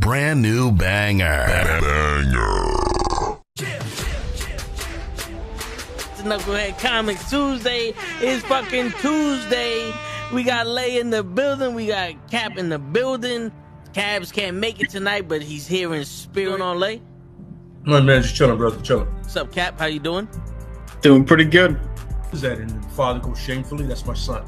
brand new banger. Nukkle Hedd Comics Tuesday is fucking Tuesday. We got Lay in the building. We got Cap in the building. Cabs can't make it tonight, but he's here in spirit. On Lay. My man, just chilling, brother, chilling. What's up, Cap? How you doing? Doing pretty good. Is that? And the father goes shamefully, that's my son.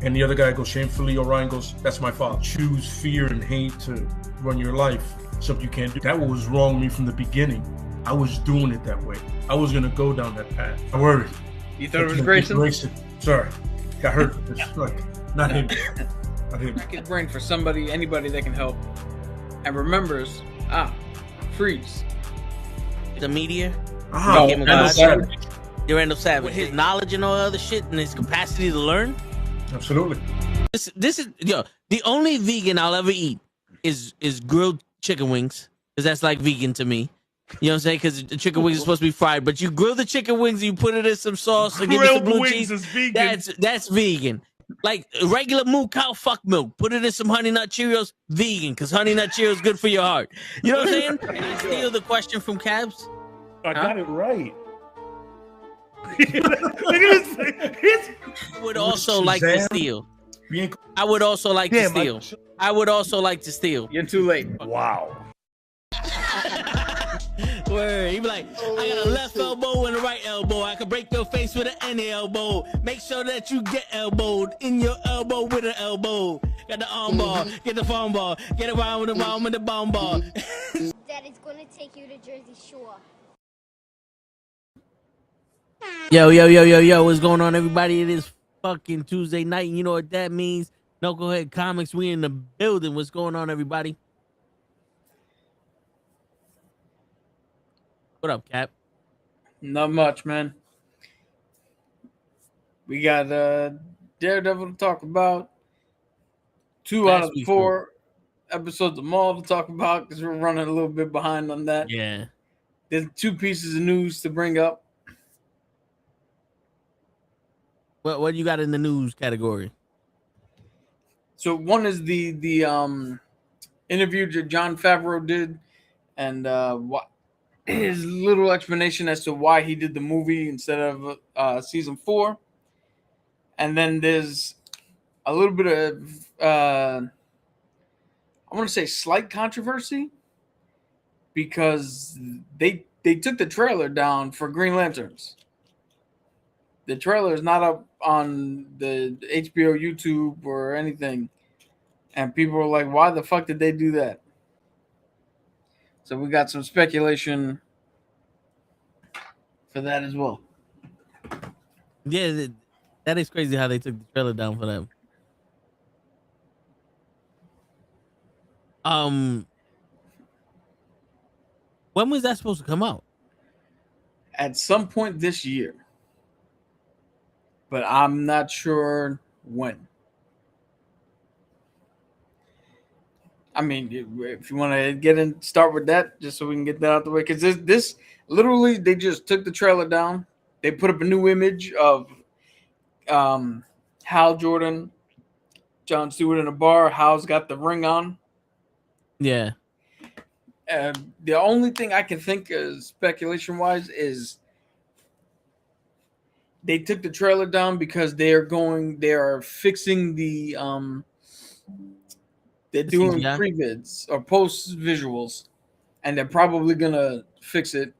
And the other guy goes shamefully, Orion goes, that's my father. Choose fear and hate to run your life. Something you can't do. That was wrong with me from the beginning. I was doing it that way. I was gonna go down that path. I worried. You thought it was Grayson? Sorry, got hurt. It's like not him. Not him. Crack his brain for somebody, anybody that can help, and remembers. Freeze. The media. No, Randall Savage. Randall Savage. With his knowledge and all other shit, and his capacity to learn. Absolutely. This is the only vegan I'll ever eat is grilled chicken wings, because that's like vegan to me. You know what I'm saying? Because the chicken wings are supposed to be fried, but you grill the chicken wings, you put it in some sauce, and give it some blue cheese. Is vegan. That's vegan. Like regular moo cow fuck milk, put it in some Honey Nut Cheerios, vegan, because Honey Nut Cheerios is good for your heart. You know what I'm saying? Can I steal the question from Cabs? I got it right. I would also like to steal. I would also like to steal. I would also like to steal. You're too late. Wow. Word. He be like, I got a left elbow and a right elbow. I can break your face with an any elbow. Make sure that you get elbowed in your elbow with an elbow. Got the arm bar, get the phone ball, get around with the bomb with the bomb ball. Daddy's gonna take you to Jersey Shore. Yo, what's going on, everybody? It is fucking Tuesday night, and you know what that means. Nukkle Hedd Comics, we in the building. What's going on, everybody? What up, Cap? Not much, man. We got Daredevil to talk about. 2 out of the 4 episodes of Maul to talk about, because we're running a little bit behind on that. Yeah. There's 2 pieces of news to bring up. What do you got in the news category? So one is the interview that Jon Favreau did, and what his little explanation as to why he did the movie instead of season 4. And then there's a little bit of I want to say slight controversy, because they took the trailer down for Green Lanterns. The trailer is not up on the HBO, YouTube, or anything. And people are like, why the fuck did they do that? So we got some speculation for that as well. Yeah, that is crazy how they took the trailer down for them. When was that supposed to come out? At some point this year. But I'm not sure when. I mean, if you want to start with that, just so we can get that out the way, because this literally, they just took the trailer down. They put up a new image of Hal Jordan, Jon Stewart in a bar. Hal's got the ring on. Yeah. The only thing I can think of speculation-wise is they took the trailer down because they are fixing the they're doing pre-vids or post visuals, and they're probably gonna fix it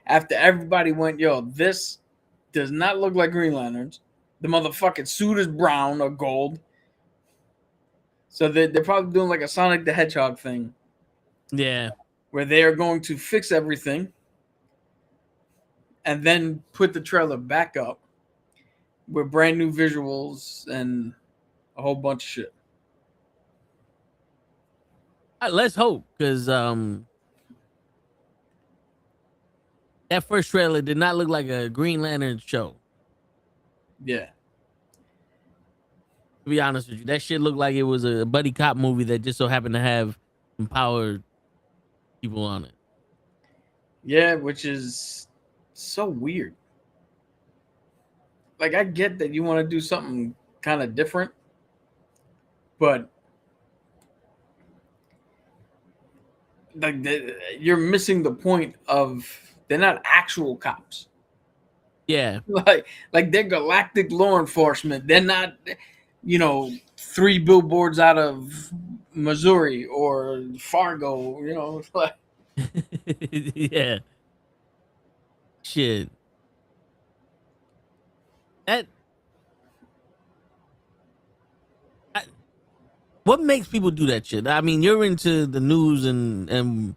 after everybody went, yo, this does not look like Green Lanterns. The motherfucking suit is brown or gold. So they're probably doing like a Sonic the Hedgehog thing. Yeah. Where they are going to fix everything and then put the trailer back up with brand new visuals and a whole bunch of shit. Let's hope, because that first trailer did not look like a Green Lantern show. Yeah. To be honest with you, that shit looked like it was a buddy cop movie that just so happened to have empowered people on it. Yeah, which is so weird. Like, I get that you want to do something kind of different, but like you're missing the point of they're not actual cops. Yeah. Like they're galactic law enforcement. They're not, 3 billboards out of Missouri or Fargo. Like Yeah. Shit. What makes people do that shit? I mean, you're into the news and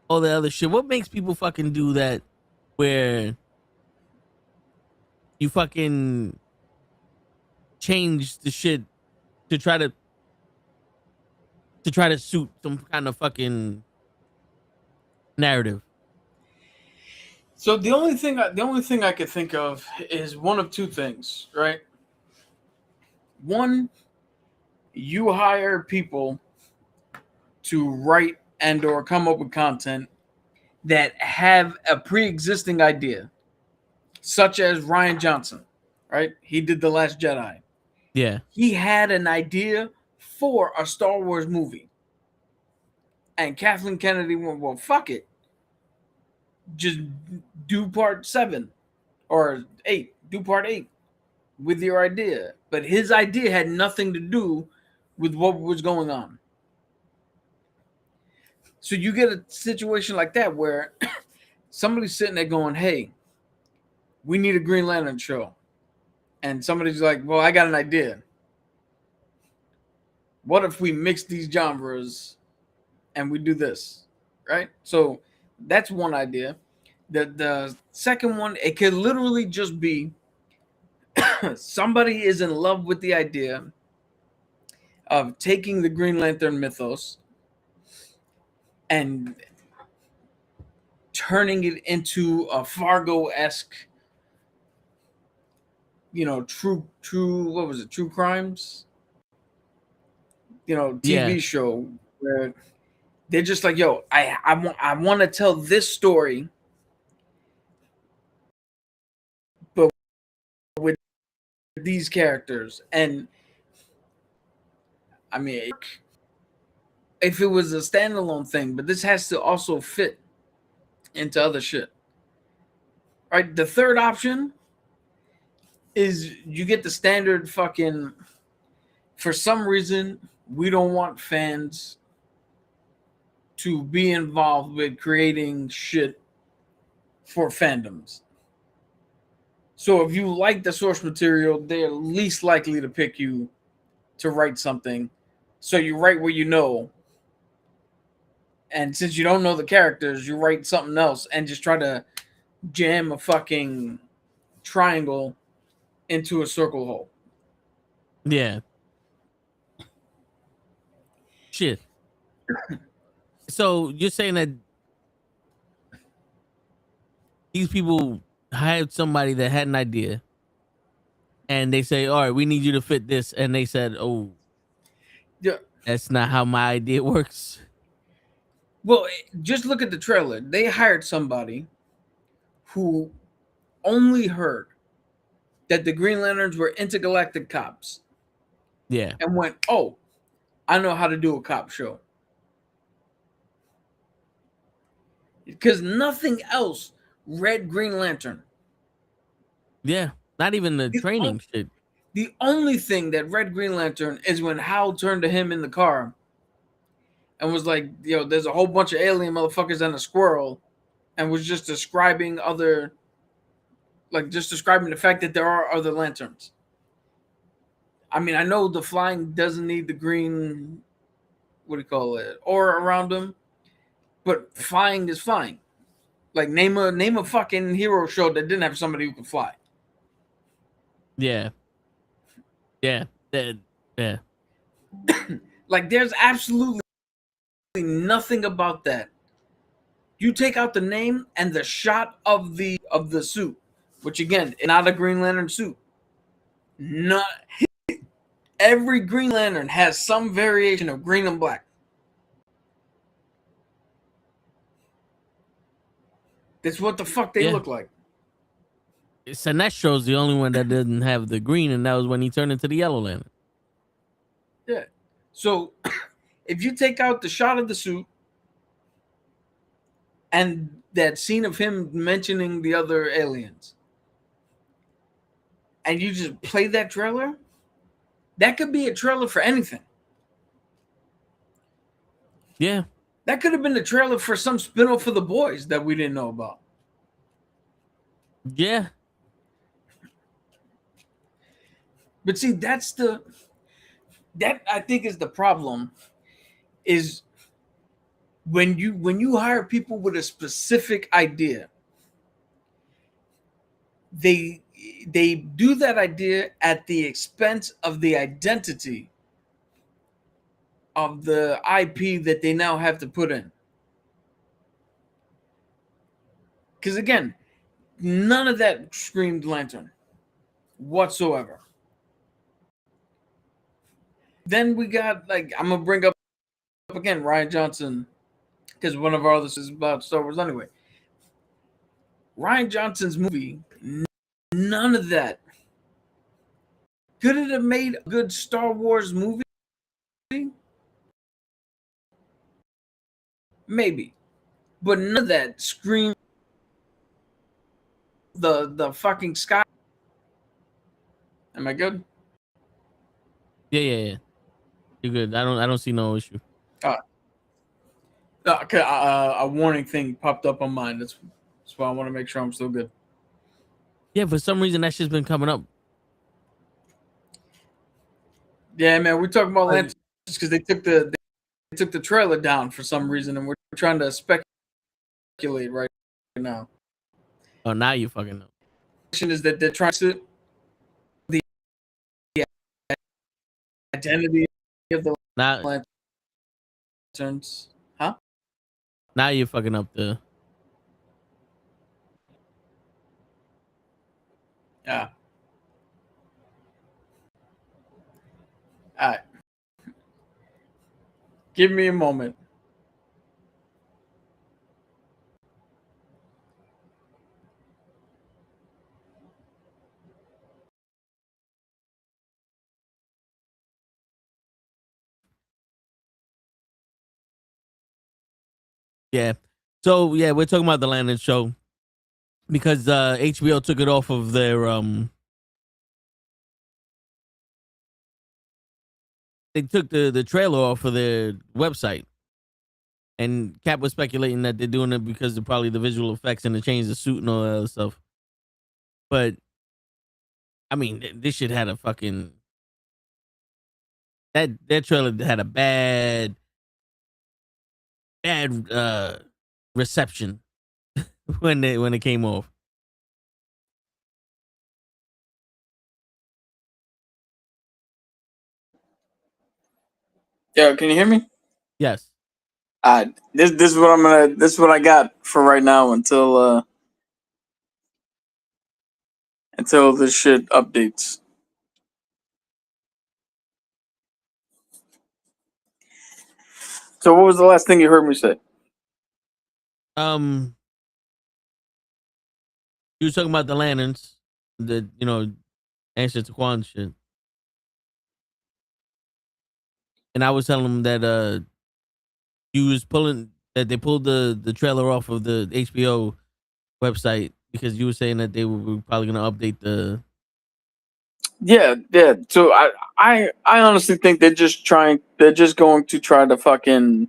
all the other shit. What makes people fucking do that where you fucking change the shit to try to suit some kind of fucking narrative? so, the only thing I could think of is one of two things, right? One, you hire people to write and or come up with content that have a pre-existing idea, such as Rian Johnson, right? He did The Last Jedi. Yeah. He had an idea for a Star Wars movie. And Kathleen Kennedy went, well, fuck it. Just do part 7 or 8. Do part 8 with your idea. But his idea had nothing to do with what was going on. So you get a situation like that where somebody's sitting there going, hey, we need a Green Lantern show. And somebody's like, well, I got an idea. What if we mix these genres and we do this, right? So that's one idea. The second one, it could literally just be somebody is in love with the idea of taking the Green Lantern mythos and turning it into a Fargo-esque, true, what was it? True crimes, TV show where they're just like, yo, I want to tell this story, but with these characters. And I mean, if it was a standalone thing, but this has to also fit into other shit. Right? The third option is you get the standard fucking, for some reason, we don't want fans to be involved with creating shit for fandoms. So if you like the source material, they're least likely to pick you to write something. So you write what you know. And since you don't know the characters, you write something else and just try to jam a fucking triangle into a circle hole. Yeah. Shit. So you're saying that these people hired somebody that had an idea and they say, all right, we need you to fit this. And they said, oh, Yeah. that's not how my idea works. Well, just look at the trailer. They hired somebody who only heard that the Green Lanterns were intergalactic cops. Yeah. And went, oh, I know how to do a cop show. Because nothing else read Green Lantern. Yeah. Not even the training shit. The only thing that read Green Lantern is when Hal turned to him in the car and was like, yo, there's a whole bunch of alien motherfuckers and a squirrel, and was just describing the fact that there are other lanterns. I mean, I know the flying doesn't need the green, aura around them, but flying is flying. Like, name a fucking hero show that didn't have somebody who could fly. Yeah. Yeah. Yeah. Like, there's absolutely nothing about that. You take out the name and the shot of the suit, which again, not a Green Lantern suit. Not every Green Lantern has some variation of green and black. That's what the fuck they look like. Sinestro's the only one that didn't have the green, and that was when he turned into the Yellow Lantern. Yeah. So if you take out the shot of the suit and that scene of him mentioning the other aliens, and you just play that trailer, that could be a trailer for anything. Yeah. That could have been the trailer for some spin-off for The Boys that we didn't know about. Yeah. But see, that I think is the problem, is when you hire people with a specific idea, they do that idea at the expense of the identity of the IP that they now have to put in. Because again, none of that screamed Lantern whatsoever. Then we got, like, I'm gonna bring up again Rian Johnson, because one of our others is about Star Wars anyway. Rian Johnson's movie, none of that. Could it have made a good Star Wars movie? Maybe. But none of that screamed the fucking sky. Am I good? Yeah. You're good. I don't see no issue. Okay, a warning thing popped up on mine. That's why I want to make sure I'm still good. Yeah, for some reason that shit's been coming up. Yeah, man, we're talking about Lanterns because they took the trailer down for some reason, and we're trying to speculate right now. Oh, now you fucking know. Is that they're trying to the identity of the Now Lanterns, huh? Now you're fucking up the. Yeah. All right. Give me a moment. Yeah. So yeah, we're talking about the Lantern show because HBO took it off of their they took the trailer off of their website. And Cap was speculating that they're doing it because of probably the visual effects and to change the suit and all that other stuff. But I mean, this shit had a fucking that trailer had a bad reception when it came off. Yeah, can you hear me? Yes. This is what this is what I got for right now until this shit updates. So what was the last thing you heard me say? You were talking about the lanterns, the answer to Quan shit. And I was telling them that you was that they pulled the trailer off of the HBO website because you were saying that they were probably gonna update the. Yeah. So I honestly think they're just going to try to fucking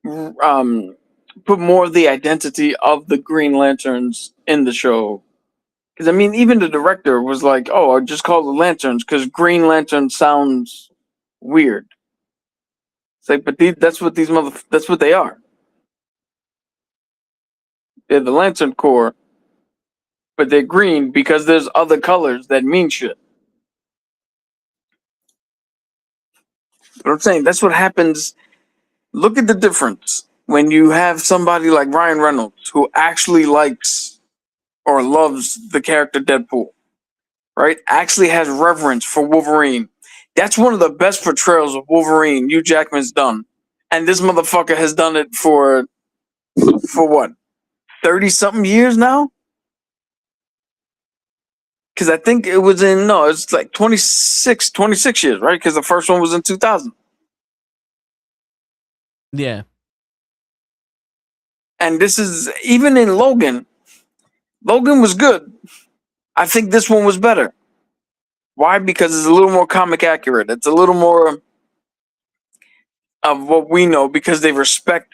put more of the identity of the Green Lanterns in the show. Because I mean, even the director was like, "Oh, I just call the Lanterns because Green Lantern sounds weird." It's like, but that's what they are. They're the Lantern Corps, but they're green because there's other colors that mean shit. But I'm saying that's what happens. Look at the difference when you have somebody like Ryan Reynolds who actually likes or loves the character Deadpool, right? Actually has reverence for Wolverine. That's one of the best portrayals of Wolverine Hugh Jackman's done. And this motherfucker has done it for what? 30-something years now? Because I think it was it's like 26 years, right? Because the first one was in 2000. Yeah. And this is even in Logan. Logan was good. I think this one was better. Why? Because it's a little more comic accurate. It's a little more of what we know because they respect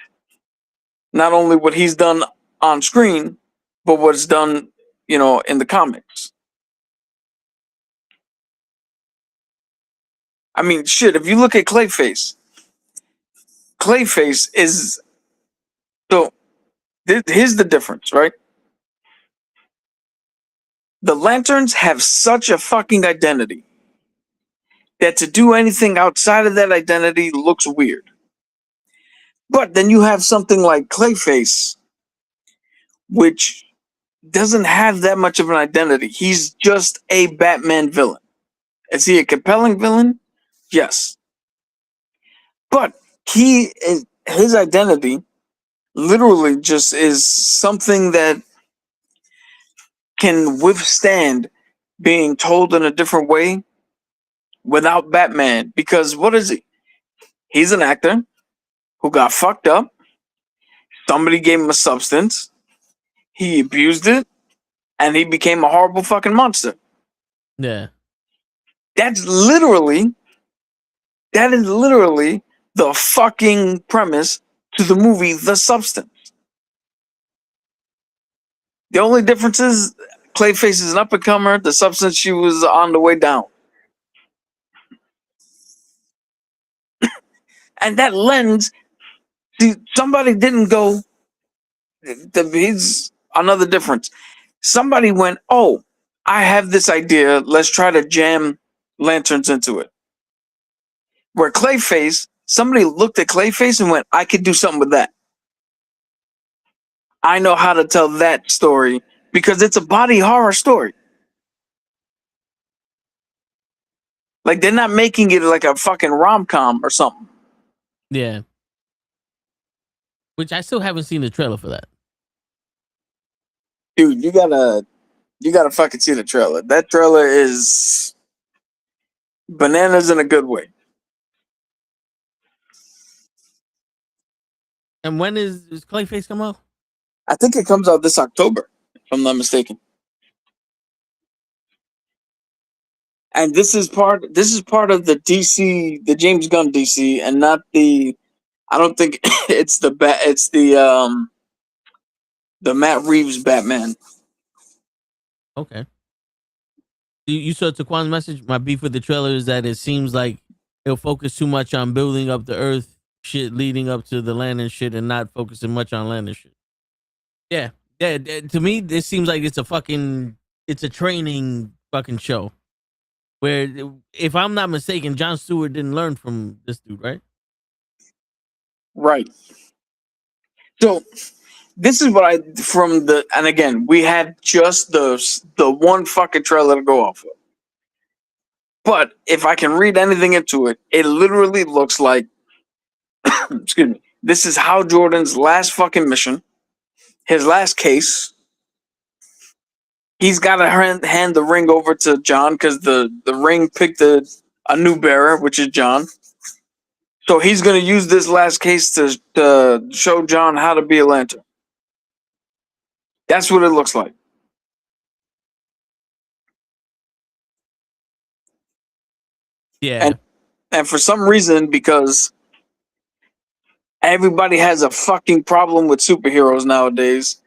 not only what he's done on screen, but what's done, in the comics. I mean, shit, if you look at Clayface is, so here's the difference, right? The Lanterns have such a fucking identity that to do anything outside of that identity looks weird. But then you have something like Clayface, which doesn't have that much of an identity. He's just a Batman villain. Is he a compelling villain? Yes. But his identity literally just is something that can withstand being told in a different way without Batman. Because what is he? He's an actor who got fucked up. Somebody gave him a substance. He abused it. And he became a horrible fucking monster. Yeah. That is literally the fucking premise to the movie The Substance. The only difference is Clayface is an up-and-comer. The Substance, she was on the way down. And that lens, see, somebody didn't go, here's another difference. Somebody went, oh, I have this idea. Let's try to jam lanterns into it. Where Clayface, somebody looked at Clayface and went, I could do something with that. I know how to tell that story because it's a body horror story. Like, they're not making it like a fucking rom-com or something. Yeah. Which I still haven't seen the trailer for that. Dude, you gotta fucking see the trailer. That trailer is bananas in a good way. And when is Clayface come out? I think it comes out this October, if I'm not mistaken. And this is part of the DC, the James Gunn DC, and not the. I don't think it's the Matt Reeves Batman. Okay. You saw Taquan's message. My beef with the trailer is that it seems like it'll focus too much on building up the Earth shit leading up to the Lantern shit and not focusing much on Lantern shit. Yeah. To me, this seems like it's a training fucking show. Where, if I'm not mistaken, Jon Stewart didn't learn from this dude, right? Right. So this is what and again, we had just the one fucking trailer to go off of. But if I can read anything into it, it literally looks like, excuse me, this is Hal Jordan's last fucking mission, his last case. He's got to hand the ring over to John because the ring picked a new bearer, which is John. So he's going to use this last case to show John how to be a Lantern. That's what it looks like. Yeah. And for some reason, because everybody has a fucking problem with superheroes nowadays,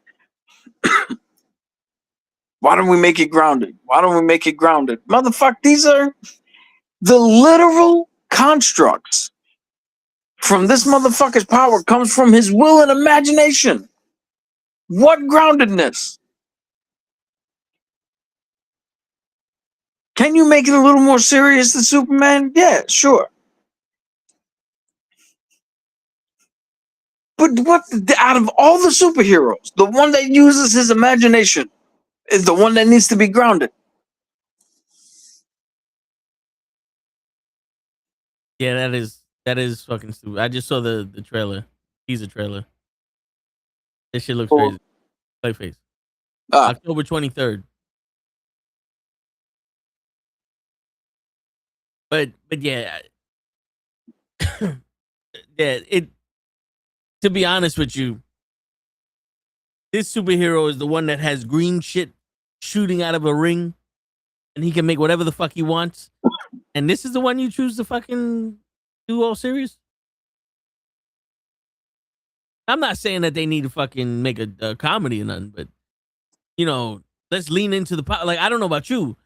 why don't we make it grounded? Motherfucker, these are the literal constructs. From this motherfucker's power comes from his will and imagination. What groundedness? Can you make it a little more serious than Superman? Yeah, sure. But out of all the superheroes, the one that uses his imagination is the one that needs to be grounded. Yeah, that is fucking stupid. I just saw the trailer. Teaser trailer. This shit looks crazy. Clayface. October 23rd. But yeah. Yeah, to be honest with you, This superhero is the one that has green shit shooting out of a ring, and he can make whatever the fuck he wants. And this is the one you choose to fucking do all serious? I'm not saying that they need to fucking make a comedy or nothing, but you know, let's lean into the like. I don't know about you,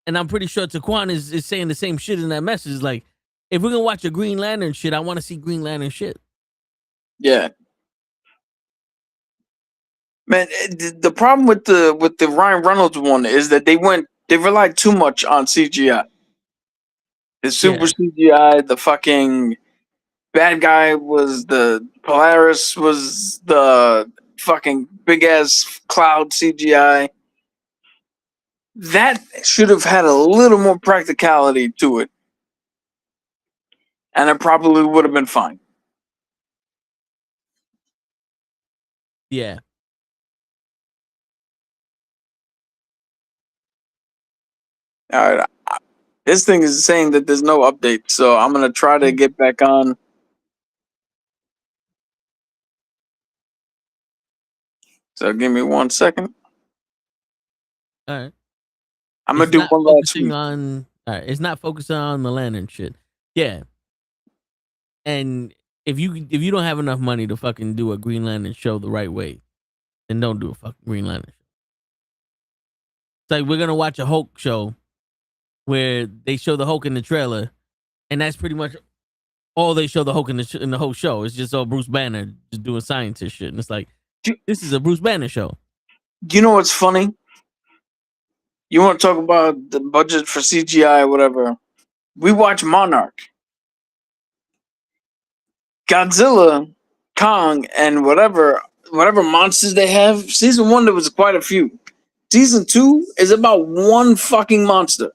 and I'm pretty sure Taquan is saying the same shit in that message. Like, if we're gonna watch a Green Lantern shit, I want to see Green Lantern shit. Yeah. Man, the problem with the Ryan Reynolds one is that they relied too much on CGI. The super CGI, the fucking bad guy was the Polaris was the fucking big ass cloud CGI. That should have had a little more practicality to it. And it probably would have been fine. Yeah. All right. This thing is saying that there's no update, so I'm gonna try to get back on. So give me 1 second. All right. I'm gonna do one last tweet. All right, it's not focusing on the lantern shit. Yeah. And if you don't have enough money to fucking do a Green Lantern show the right way, then don't do a fucking Green Lantern show. It's like we're gonna watch a Hulk show where they show the Hulk in the trailer, and that's pretty much all they show the Hulk in the whole show. It's just all Bruce Banner just doing scientist shit, and it's like this is a Bruce Banner show. You know what's funny? You want to talk about the budget for CGI or whatever? We watch Monarch, Godzilla, Kong, and whatever monsters they have. Season 1 there was quite a few. Season 2 is about one fucking monster.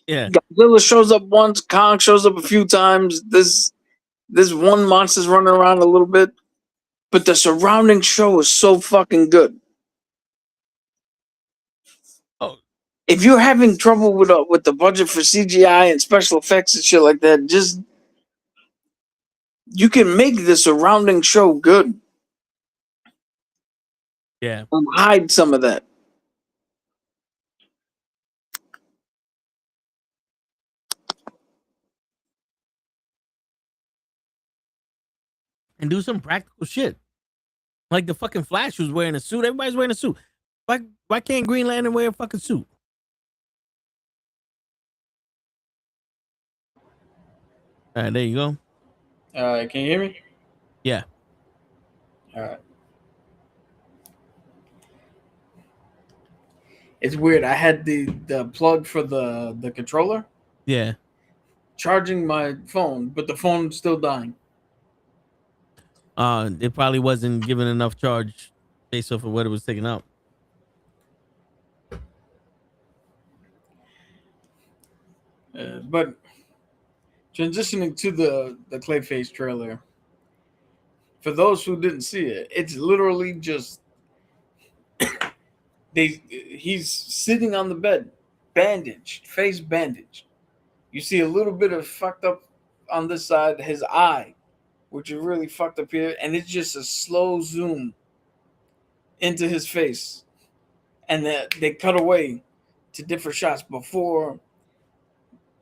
Yeah. Godzilla shows up once, Kong shows up a few times. This one monster's running around a little bit, but the surrounding show is so fucking good. Oh, if you're having trouble with the budget for CGI and special effects and shit like that, just you can make the surrounding show good. Yeah. Hide some of that. And do some practical shit. Like the fucking Flash was wearing a suit. Everybody's wearing a suit. Why can't Green Lantern wear a fucking suit? All right, there you go. Can you hear me? Yeah. All right. It's weird. I had the plug for the controller. Yeah. Charging my phone, but the phone's still dying. It probably wasn't given enough charge based off of what it was taking out. But transitioning to the Clayface trailer, for those who didn't see it, it's literally just he's sitting on the bed, bandaged, face bandaged. You see a little bit of fucked up on this side, his eye, which is really fucked up here, and it's just a slow zoom into his face. And they cut away to different shots before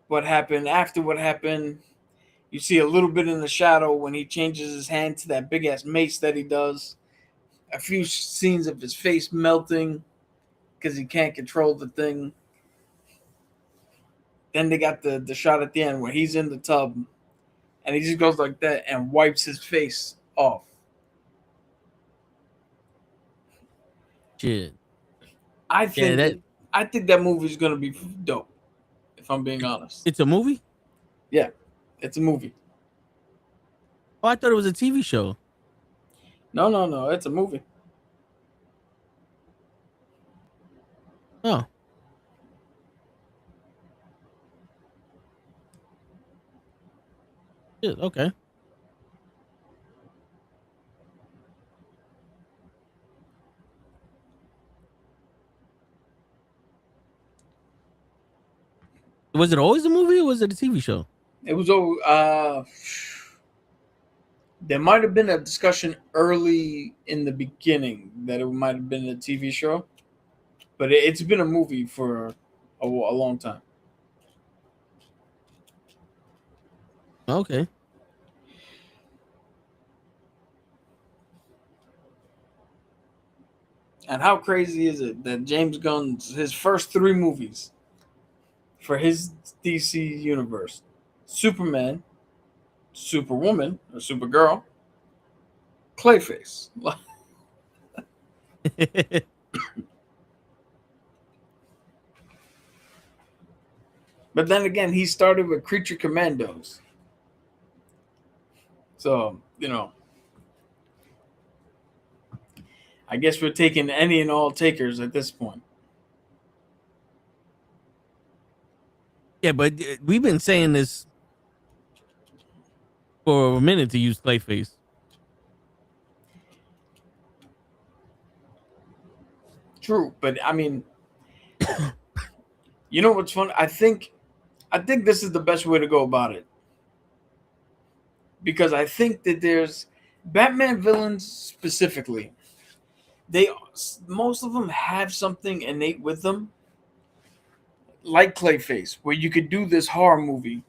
what happened, after what happened. You see a little bit in the shadow when he changes his hand to that big-ass mace that he does. A few scenes of his face melting because he can't control the thing. Then they got the shot at the end where he's in the tub and he just goes like that and wipes his face off. Shit. I think that movie's gonna be dope. If I'm being honest, It's a movie? yeah, it's a movie. Oh, I thought it was a TV show. No, it's a movie. Oh. Shit, okay. Was it always a movie or was it a TV show? It was There might have been a discussion early in the beginning that it might have been a TV show, but it's been a movie for a long time. Okay. And how crazy is it that James Gunn's his first 3 movies for his DC universe: Superman, Superwoman or Supergirl, Clayface. But then again, he started with Creature Commandos. So, I guess we're taking any and all takers at this point. Yeah, but we've been saying this for a minute to use Clayface. True, but I mean, you know what's fun? I think this is the best way to go about it. Because I think that there's Batman villains specifically. Most of them have something innate with them, like Clayface, where you could do this horror movie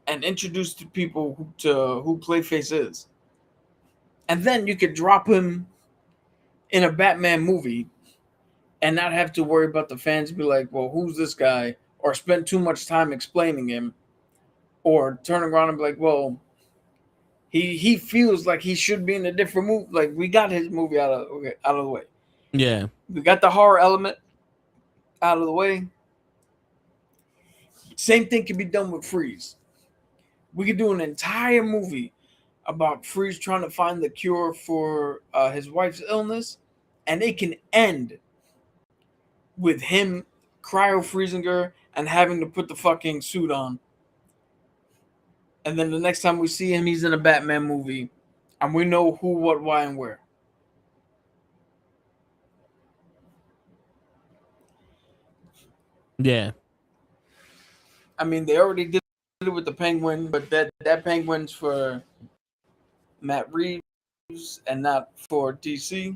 and introduce to people who Clayface is, and then you could drop him in a Batman movie and not have to worry about the fans be like, well, who's this guy? Or spend too much time explaining him, or turn around and be like, well, he feels like he should be in a different movie. Like, we got his movie out of the way. Yeah. We got the horror element out of the way. Same thing can be done with Freeze. We could do an entire movie about Freeze trying to find the cure for his wife's illness, and it can end with him cryo-freezing her and having to put the fucking suit on. And then the next time we see him, he's in a Batman movie, and we know who, what, why, and where. Yeah. I mean, they already did it with the Penguin, but that Penguin's for Matt Reeves and not for DC.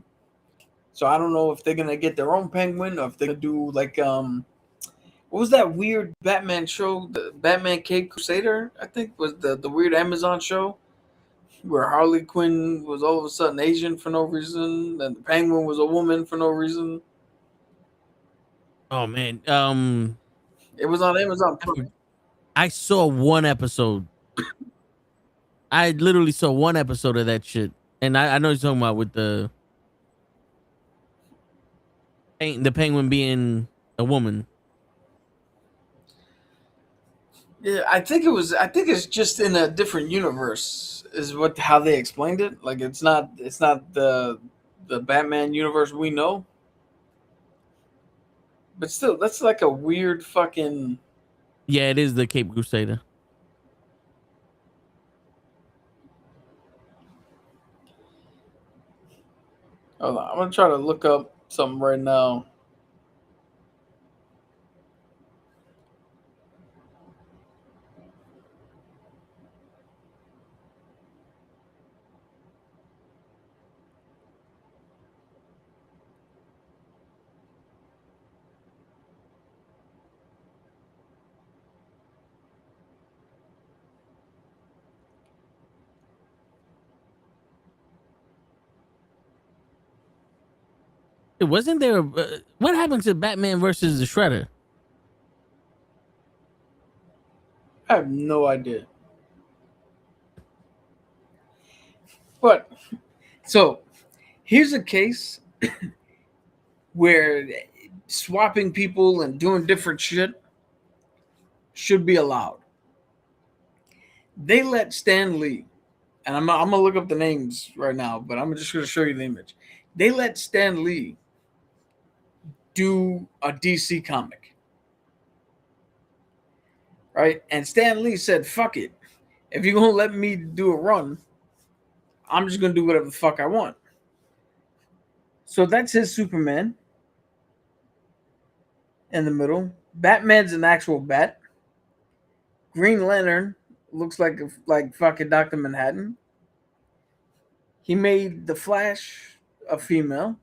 So I don't know if they're gonna get their own Penguin or if they're gonna do like what was that weird Batman show? The Batman Cape Crusader, I think, was the weird Amazon show where Harley Quinn was all of a sudden Asian for no reason, and the Penguin was a woman for no reason. Oh man. It was on Amazon Prime. I saw one episode. I literally saw one episode of that shit, and I know you're talking about with the Penguin being a woman. Yeah, I think it's just in a different universe, is how they explained it. Like it's not the Batman universe we know. But still, that's like a weird fucking. Yeah, it is the Cape Crusader. Hold on, I'm gonna try to look up something right now. It wasn't there. What happened to Batman versus the Shredder? I have no idea. But so here's a case where swapping people and doing different shit should be allowed. They let Stan Lee, and I'm gonna look up the names right now, but I'm just gonna show you the image. They let Stan Lee do a DC comic, right? And Stan Lee said, "Fuck it. If you're gonna let me do a run, I'm just gonna do whatever the fuck I want." So that's his Superman in the middle. Batman's an actual bat. Green Lantern looks like fucking Dr. Manhattan. He made the Flash a female.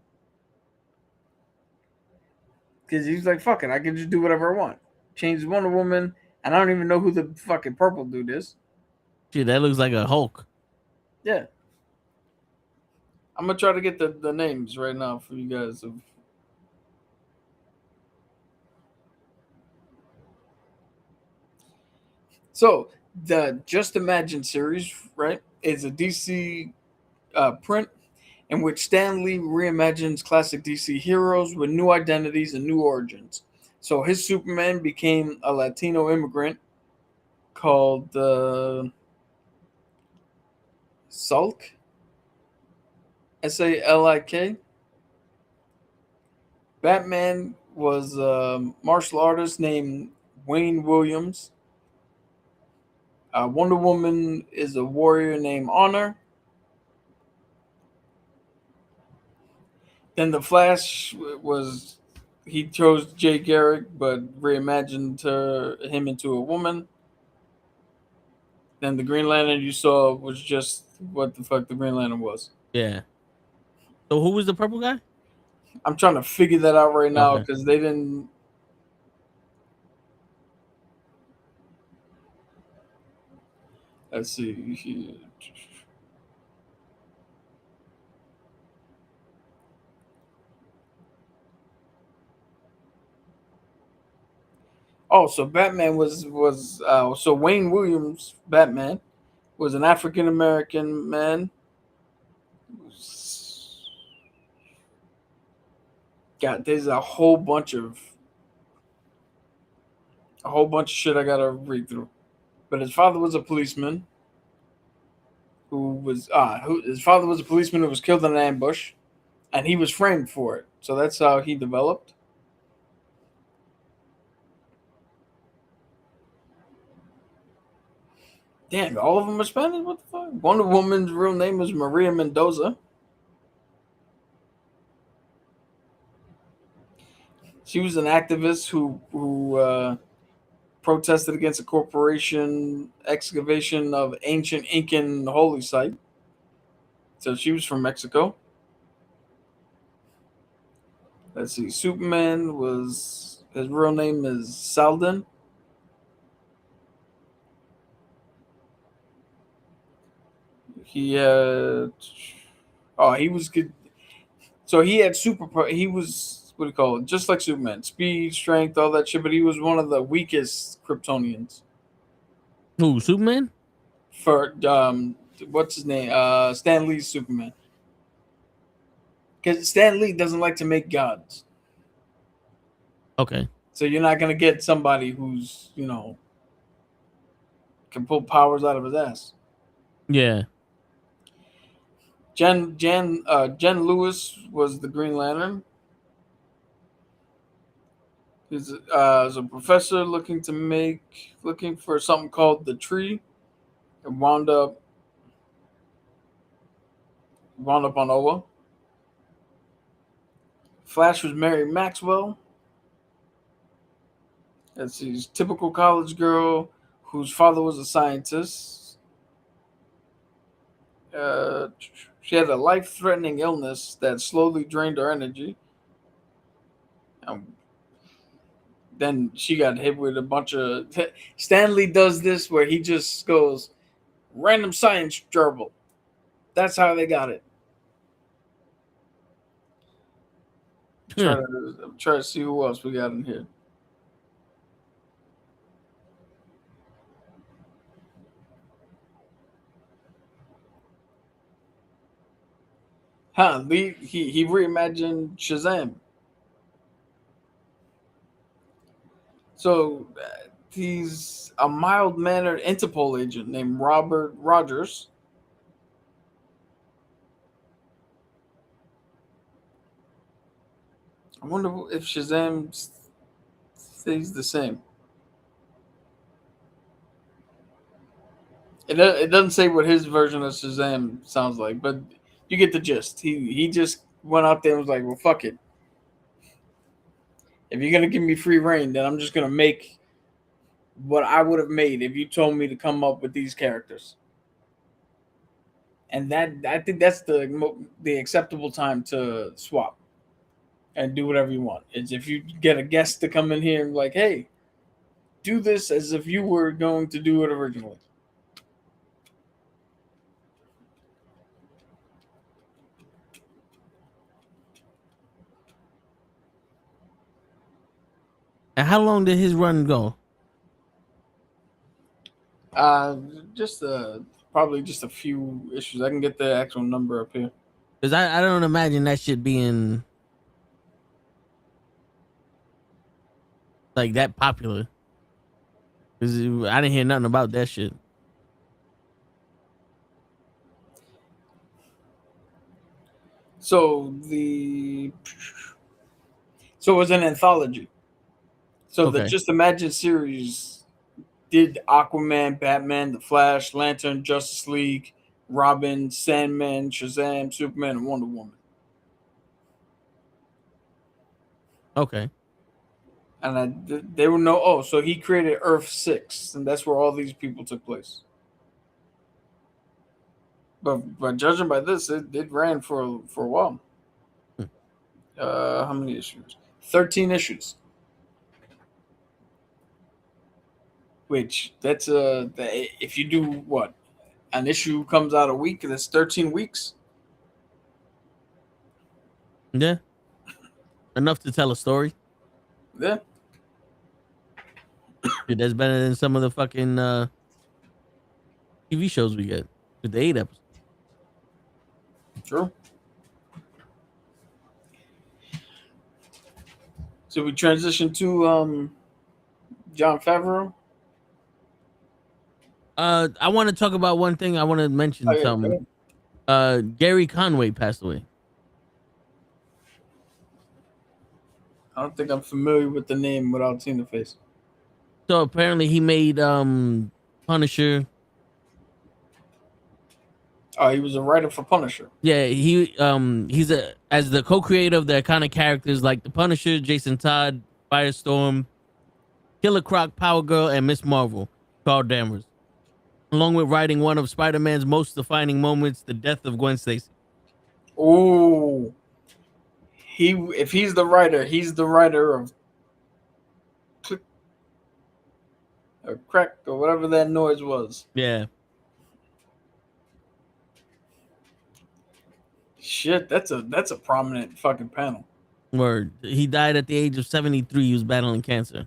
Because he's like, fuck it, I can just do whatever I want. Change Wonder Woman, and I don't even know who the fucking purple dude is. Dude, that looks like a Hulk. Yeah. I'm going to try to get the names right now for you guys. So, the Just Imagine series, right, is a DC print in which Stan Lee reimagines classic DC heroes with new identities and new origins. So his Superman became a Latino immigrant called Sulk, Salik. Batman was a martial artist named Wayne Williams. Wonder Woman is a warrior named Honor. Then the Flash he chose Jay Garrick, but reimagined him into a woman. Then the Green Lantern you saw was just what the fuck the Green Lantern was. Yeah. So who was the purple guy? I'm trying to figure that out right now because they didn't. Let's see. Oh, so Batman was so Wayne Williams Batman was an African American man. God, there's a whole bunch of shit I gotta read through. But his father was a policeman his father was a policeman who was killed in an ambush, and he was framed for it. So that's how he developed. Damn, all of them are Spanish? What the fuck? Wonder Woman's real name is Maria Mendoza. She was an activist who protested against a corporation excavation of ancient Incan holy site. So she was from Mexico. Let's see. Superman his real name is Salden. He was good. So he had he was, what do you call it? Just like Superman, speed, strength, all that shit. But he was one of the weakest Kryptonians. Who, Superman? For what's his name? Stan Lee's Superman. Because Stan Lee doesn't like to make gods. Okay. So you're not gonna get somebody who's can pull powers out of his ass. Yeah. Jen Lewis was the Green Lantern. He's a professor looking for something called the Tree, and wound up on Oa. Flash was Mary Maxwell. That's his typical college girl whose father was a scientist. She had a life-threatening illness that slowly drained her energy. Then she got hit with a bunch of... Stanley does this where he just goes, random science gerbil. That's how they got it. I'm trying to see who else we got in here. He reimagined Shazam. So he's a mild-mannered Interpol agent named Robert Rogers. I wonder if Shazam stays the same. It doesn't say what his version of Shazam sounds like, but you get the gist. He just went out there and was like, well, fuck it. If you're going to give me free reign, then I'm just going to make what I would have made if you told me to come up with these characters. And that, I think that's the acceptable time to swap and do whatever you want. Is if you get a guest to come in here and like, hey, do this as if you were going to do it originally. And how long did his run go? Just probably just a few issues. I can get the actual number up here. Because I don't imagine that shit being like that popular. Because I didn't hear nothing about that shit. So it was an anthology. So the Okay. Just Imagine series did Aquaman, Batman, The Flash, Lantern, Justice League, Robin, Sandman, Shazam, Superman, and Wonder Woman. Okay. And they were so he created Earth 6, and that's where all these people took place. But judging by this, it ran for a while. How many issues? 13 issues. Which that's if you do what? An issue comes out a week, that's 13 weeks. Yeah. Enough to tell a story. Yeah. Dude, that's better than some of the fucking TV shows we get with the 8 episodes. True. So we transition to Jon Favreau. I want to talk about one thing. I want to mention something. Gary Conway passed away. I don't think I'm familiar with the name without seeing the face. So apparently he made Punisher. Oh, he was a writer for Punisher. Yeah, he's as the co-creator of the iconic characters like the Punisher, Jason Todd, Firestorm, Killer Croc, Power Girl, and Miss Marvel, Carl Danvers. Along with writing one of Spider-Man's most defining moments, the death of Gwen Stacy. Oh, if he's the writer of click or crack or whatever that noise was. Yeah. Shit, that's a prominent fucking panel. Word. He died at the age of 73. He was battling cancer.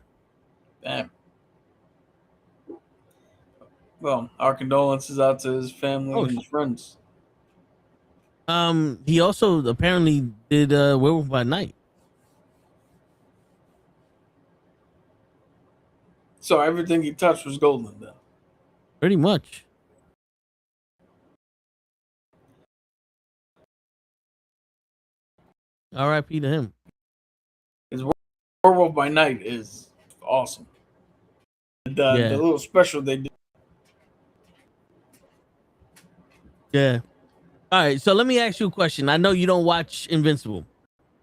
Damn. Well, our condolences out to his family and his friends. He also apparently did Werewolf by Night. So everything he touched was golden then. Pretty much. R.I.P. to him. His Werewolf by Night is awesome. The little special they did. Yeah. All right, so let me ask you a question. I know you don't watch Invincible,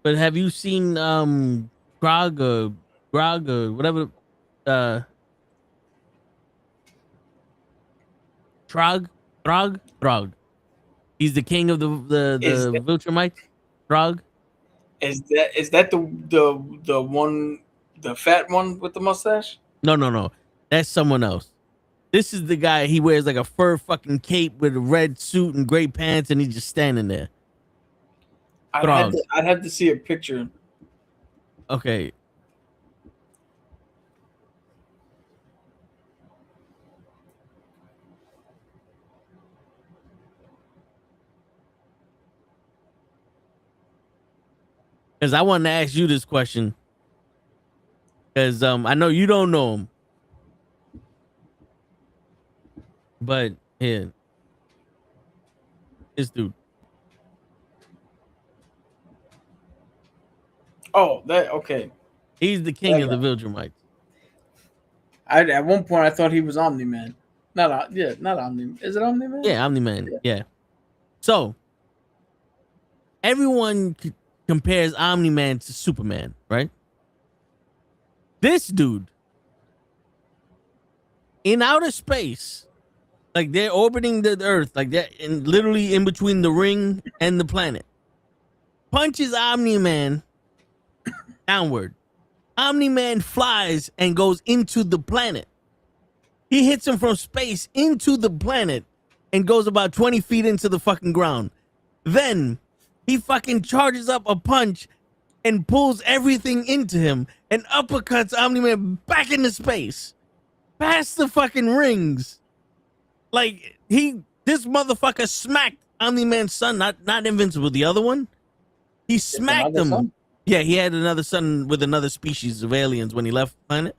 but have you seen Grog or whatever Throg? He's the king of the Viltrumites. Throg? Is that the one, the fat one with the mustache? No. That's someone else. This is the guy. He wears like a fur fucking cape with a red suit and gray pants, and he's just standing there. I'd have to see a picture. Okay. Because I wanted to ask you this question. Because I know you don't know him. But here. This dude. Oh, that okay. He's the king of the Viltrumites. At one point I thought he was Omni-Man. Not Omni. Is it Omni-Man? Yeah, Omni-Man. Yeah. So everyone compares Omni-Man to Superman, right? This dude in outer space, like they're orbiting the Earth, like they're literally in between the ring and the planet. Punches Omni-Man downward. Omni-Man flies and goes into the planet. He hits him from space into the planet and goes about 20 feet into the fucking ground. Then he fucking charges up a punch and pulls everything into him and uppercuts Omni-Man back into space. Past the fucking rings. Like, this motherfucker smacked Omni-Man's son, not Invincible, the other one. He smacked him. Son? Yeah, he had another son with another species of aliens when he left the planet.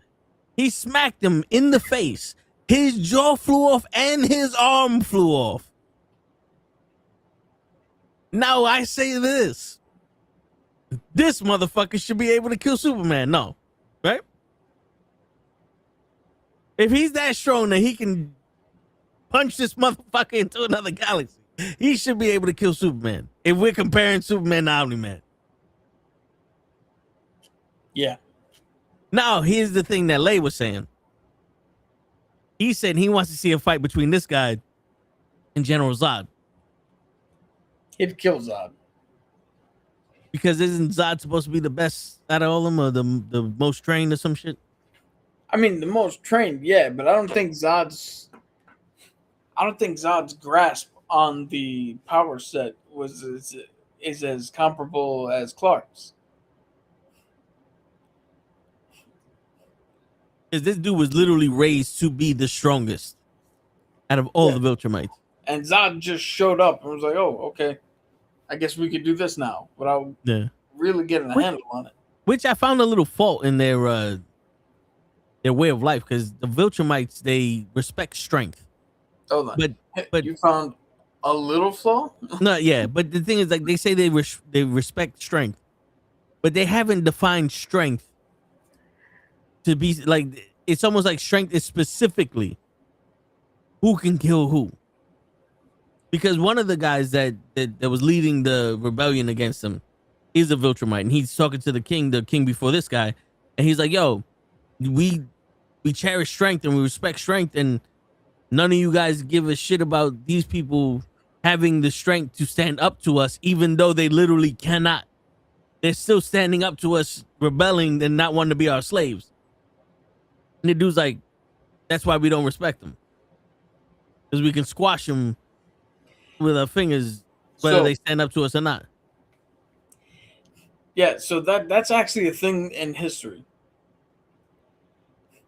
He smacked him in the face. His jaw flew off and his arm flew off. Now I say this. This motherfucker should be able to kill Superman. No. Right? If he's that strong that he can punch this motherfucker into another galaxy, he should be able to kill Superman. If we're comparing Superman to Omni-Man. Yeah. Now, here's the thing that Lay was saying. He said he wants to see a fight between this guy and General Zod. He'd kill Zod. Because isn't Zod supposed to be the best out of all of them, or the most trained or some shit? I mean, the most trained, yeah, but I don't think Zod's grasp on the power set is as comparable as Clark's. Because this dude was literally raised to be the strongest out of all the Viltrumites. And Zod just showed up and was like, oh, okay, I guess we could do this now without really getting a handle on it. Which I found a little fault in their way of life, because the Viltrumites, they respect strength. Hold on. But you found a little flaw? No, yeah, but the thing is, like, they say they respect strength, but they haven't defined strength to be like, it's almost like strength is specifically who can kill who. Because one of the guys that was leading the rebellion against him is a Viltrumite, and he's talking to the king before this guy, and he's like, yo, we cherish strength and we respect strength, and none of you guys give a shit about these people having the strength to stand up to us, even though they literally cannot. They're still standing up to us, rebelling and not wanting to be our slaves. And the dude's like, that's why we don't respect them, because we can squash them with our fingers, whether they stand up to us or not. Yeah, so that's actually a thing in history.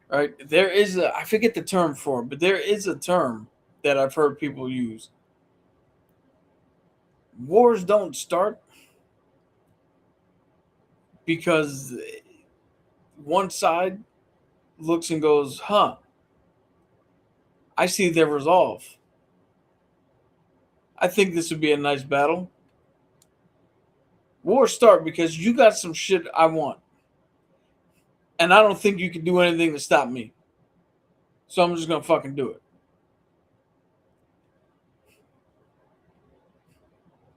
Right? There is I forget the term for it, but there is a term that I've heard people use. Wars don't start because one side looks and goes, huh, I see their resolve. I think this would be a nice battle. Wars start because you got some shit I want, and I don't think you can do anything to stop me. So I'm just going to fucking do it.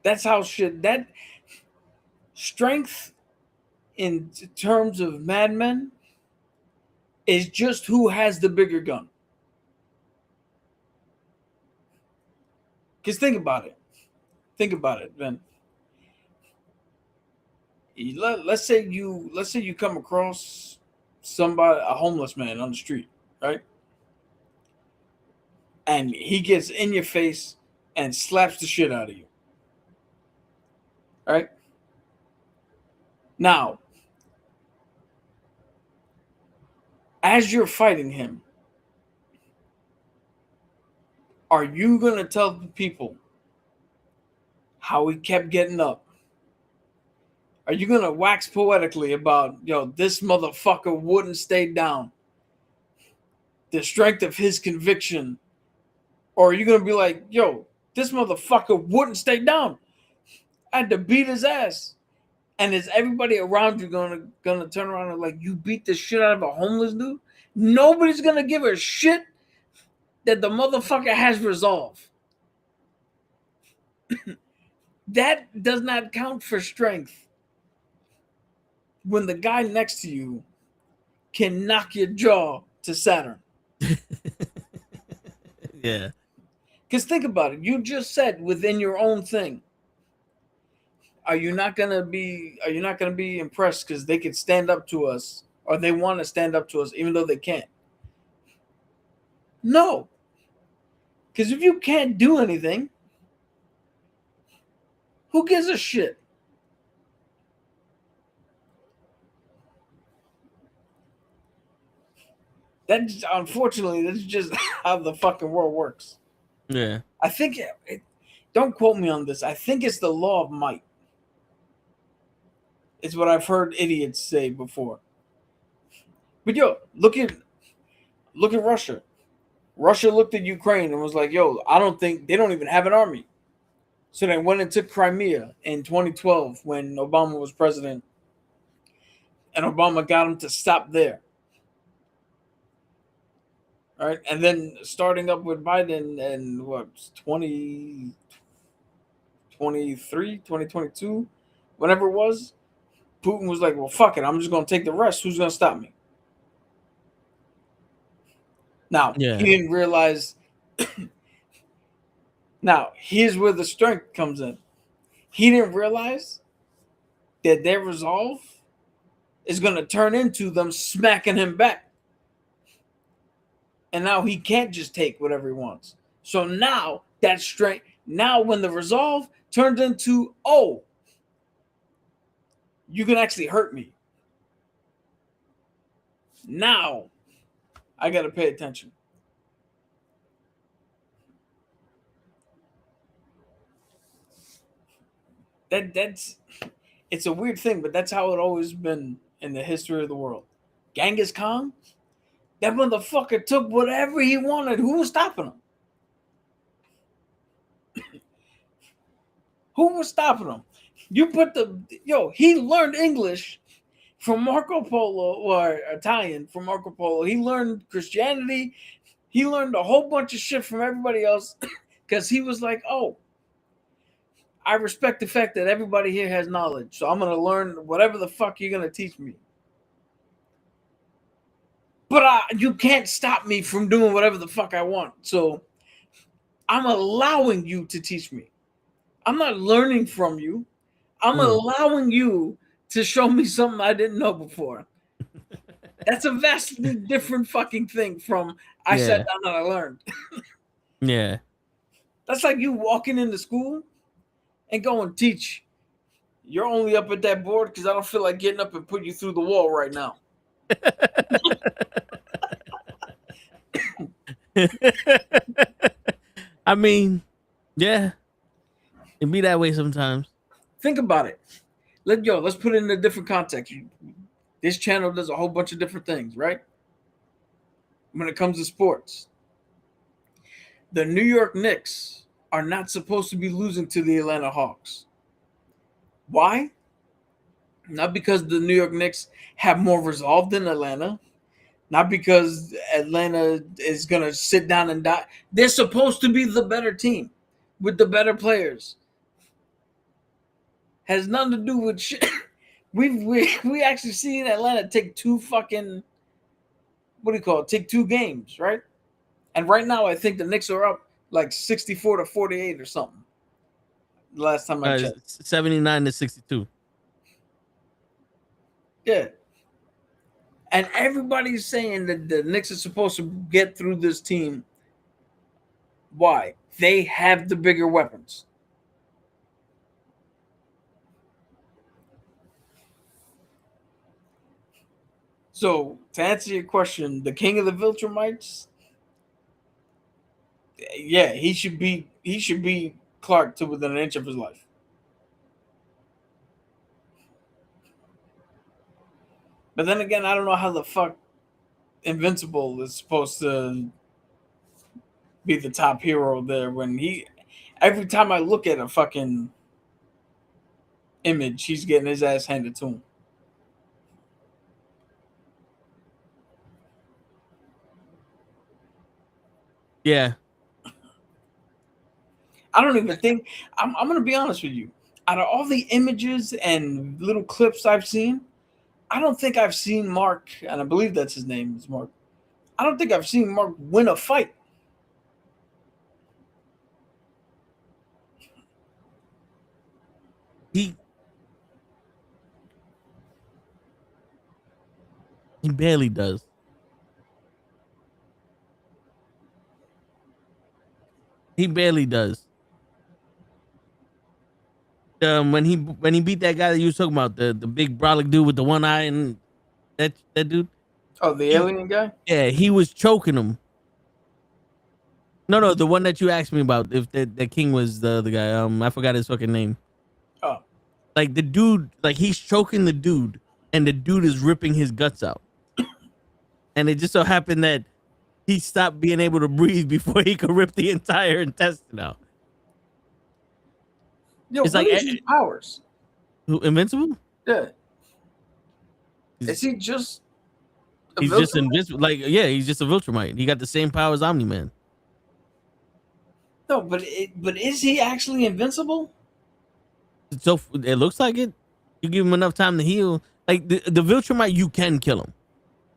That's how that strength in terms of madmen is just who has the bigger gun. Because think about it. Think about it, Ben. Let's say you come across somebody, a homeless man on the street, right? And he gets in your face and slaps the shit out of you. Right? Now, as you're fighting him, are you going to tell the people how he kept getting up? Are you going to wax poetically about, yo, this motherfucker wouldn't stay down? The strength of his conviction. Or are you going to be like, yo, this motherfucker wouldn't stay down? I had to beat his ass. And is everybody around you gonna turn around and like, you beat the shit out of a homeless dude? Nobody's going to give a shit that the motherfucker has resolve. That does not count for strength. When the guy next to you can knock your jaw to Saturn. Yeah. Because think about it. You just said within your own thing. Are you not gonna be impressed because they could stand up to us, or they want to stand up to us even though they can't? No. Because if you can't do anything, who gives a shit? Unfortunately, that's just how the fucking world works. Yeah. I think, don't quote me on this. I think it's the law of might. It's what I've heard idiots say before. But yo, look at Russia. Russia looked at Ukraine and was like, yo, I don't think they don't even have an army. So they went and took Crimea in 2012 when Obama was president. And Obama got him to stop there. All right. And then starting up with Biden and 2022, whenever it was, Putin was like, well, fuck it. I'm just going to take the rest. Who's going to stop me? Now, He didn't realize. Now, here's where the strength comes in. He didn't realize that their resolve is going to turn into them smacking him back. And now he can't just take whatever he wants. So now that strength, now when the resolve turns into, oh, you can actually hurt me. Now I got to pay attention. It's a weird thing, but that's how it always been in the history of the world. Genghis Khan, that motherfucker took whatever he wanted. Who was stopping him? Who was stopping him? He learned English from Marco Polo, or Italian from Marco Polo. He learned Christianity. He learned a whole bunch of shit from everybody else because he was like, oh, I respect the fact that everybody here has knowledge. So I'm going to learn whatever the fuck you're going to teach me. But you can't stop me from doing whatever the fuck I want. So I'm allowing you to teach me. I'm not learning from you. I'm allowing you to show me something I didn't know before. That's a vastly different fucking thing from I sat down and I learned. Yeah. That's like you walking into school and go and teach. You're only up at that board because I don't feel like getting up and put you through the wall right now. I mean, yeah. It be that way sometimes. Think about it. Let's put it in a different context. This channel does a whole bunch of different things, right? When it comes to sports. The New York Knicks are not supposed to be losing to the Atlanta Hawks. Why? Not because the New York Knicks have more resolve than Atlanta. Not because Atlanta is going to sit down and die. They're supposed to be the better team with the better players. Has nothing to do with shit. We actually seen Atlanta take two games, right? And right now, I think the Knicks are up like 64-48 or something. The last time I checked. 79-62. Yeah. And everybody's saying that the Knicks are supposed to get through this team. Why? They have the bigger weapons. So, to answer your question, the king of the Viltrumites, yeah, he should be Clark to within an inch of his life. But then again, I don't know how the fuck Invincible is supposed to be the top hero there when every time I look at a fucking image, he's getting his ass handed to him. Yeah. I don't even think I'm going to be honest with you. Out of all the images and little clips I've seen, I don't think I've seen Mark, and I believe that's his name is Mark. I don't think I've seen Mark win a fight. He barely does. He barely does. When he beat that guy that you was talking about, the big brolic dude with the one eye and that dude. Oh, the alien guy? Yeah, he was choking him. No, the one that you asked me about. If the king was the other guy. I forgot his fucking name. Oh. Like the dude, like he's choking the dude, and the dude is ripping his guts out. And it just so happened that he stopped being able to breathe before he could rip the entire intestine out. Yo, It's what like is his powers? Who, Invincible? Yeah. Is he just He's just invincible. Like, yeah, he's just a Viltrumite. He got the same power as Omni-Man. No, but is he actually invincible? So it looks like it. You give him enough time to heal. Like the Viltrumite, you can kill him.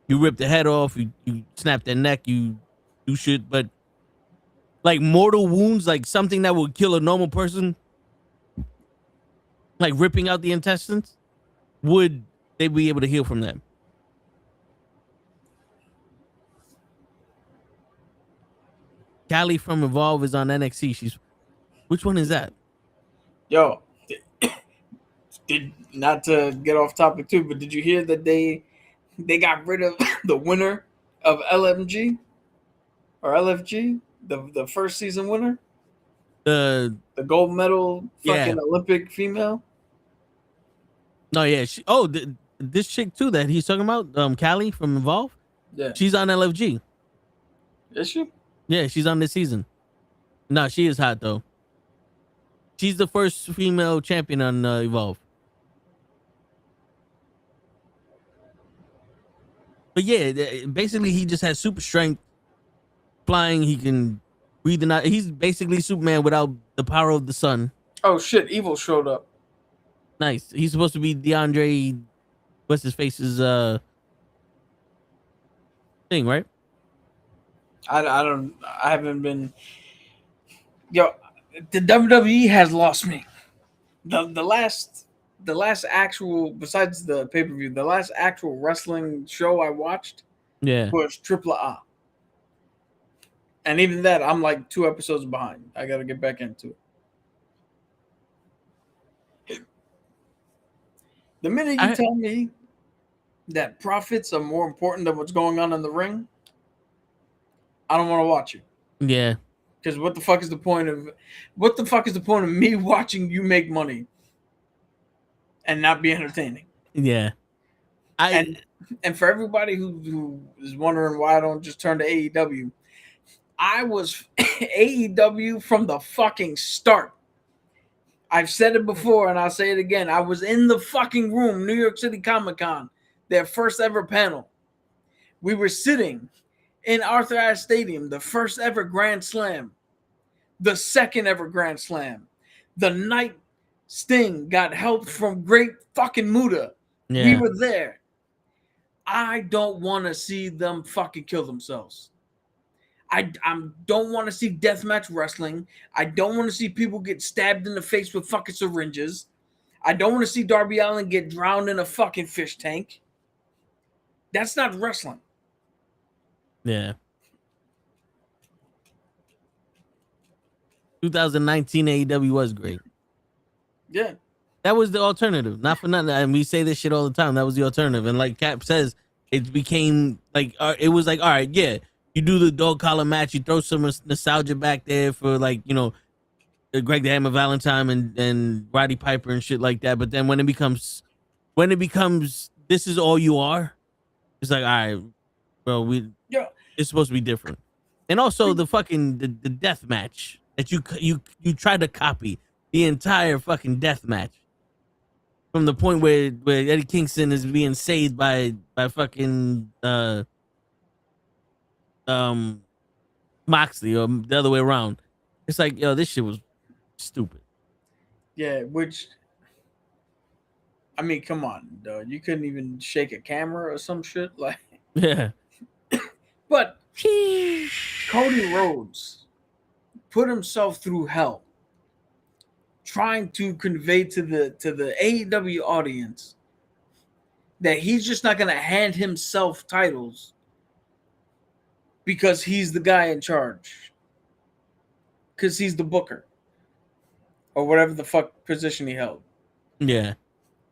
You rip the head off. You snap their neck. You do shit. But like mortal wounds, like something that would kill a normal person, like ripping out the intestines, would they be able to heal from that? Callie from Evolve is on NXT. Which one is that? Yo, did not to get off topic too, but did you hear that they got rid of the winner of LMG or LFG, the first season winner, the gold medal fucking Olympic female? No, yeah. This chick too that he's talking about, Callie from Evolve. Yeah, she's on LFG. Is she? Yeah, she's on this season. No, she is hot though. She's the first female champion on Evolve. But yeah, basically he just has super strength, flying. He can breathe in. He's basically Superman without the power of the sun. Oh shit! Evil showed up. Nice. He's supposed to be DeAndre. What's his face's thing, right? I haven't been. Yo, the WWE has lost me. The last actual, besides the pay-per-view, the last actual wrestling show I watched was Triple A. And even that, I'm like 2 episodes behind. I got to get back into it. The minute you tell me that profits are more important than what's going on in the ring, I don't want to watch it. Yeah. Because what the fuck is the point of me watching you make money and not be entertaining? Yeah. And for everybody who is wondering why I don't just turn to AEW, I was AEW from the fucking start. I've said it before and I'll say it again. I was in the fucking room, New York City Comic Con, their first ever panel. We were sitting in Arthur Ashe Stadium, the first ever Grand Slam, the second ever Grand Slam. The night Sting got help from Great fucking Muta. Yeah. We were there. I don't want to see them fucking kill themselves. I don't want to see deathmatch wrestling. I don't want to see people get stabbed in the face with fucking syringes. I don't want to see Darby Allin get drowned in a fucking fish tank. That's not wrestling. Yeah. 2019 AEW was great. Yeah. That was the alternative. Not for nothing. And we say this shit all the time. That was the alternative. And like Cap says, it became like, it was like, all right, yeah, you do the dog collar match. You throw some nostalgia back there for like, you know, Greg the Hammer Valentine and Roddy Piper and shit like that. But then when it becomes this is all you are, it's like, all right, bro, it's supposed to be different. And also the fucking the death match that you try to copy the entire fucking death match from the point where Eddie Kingston is being saved by fucking Moxley or the other way around. It's like, yo, this shit was stupid. Yeah, which I mean, come on, dog. You couldn't even shake a camera or some shit like. Yeah. But Cody Rhodes put himself through hell trying to convey to the AEW audience that he's just not going to hand himself titles because he's the guy in charge, because he's the booker or whatever the fuck position he held. Yeah.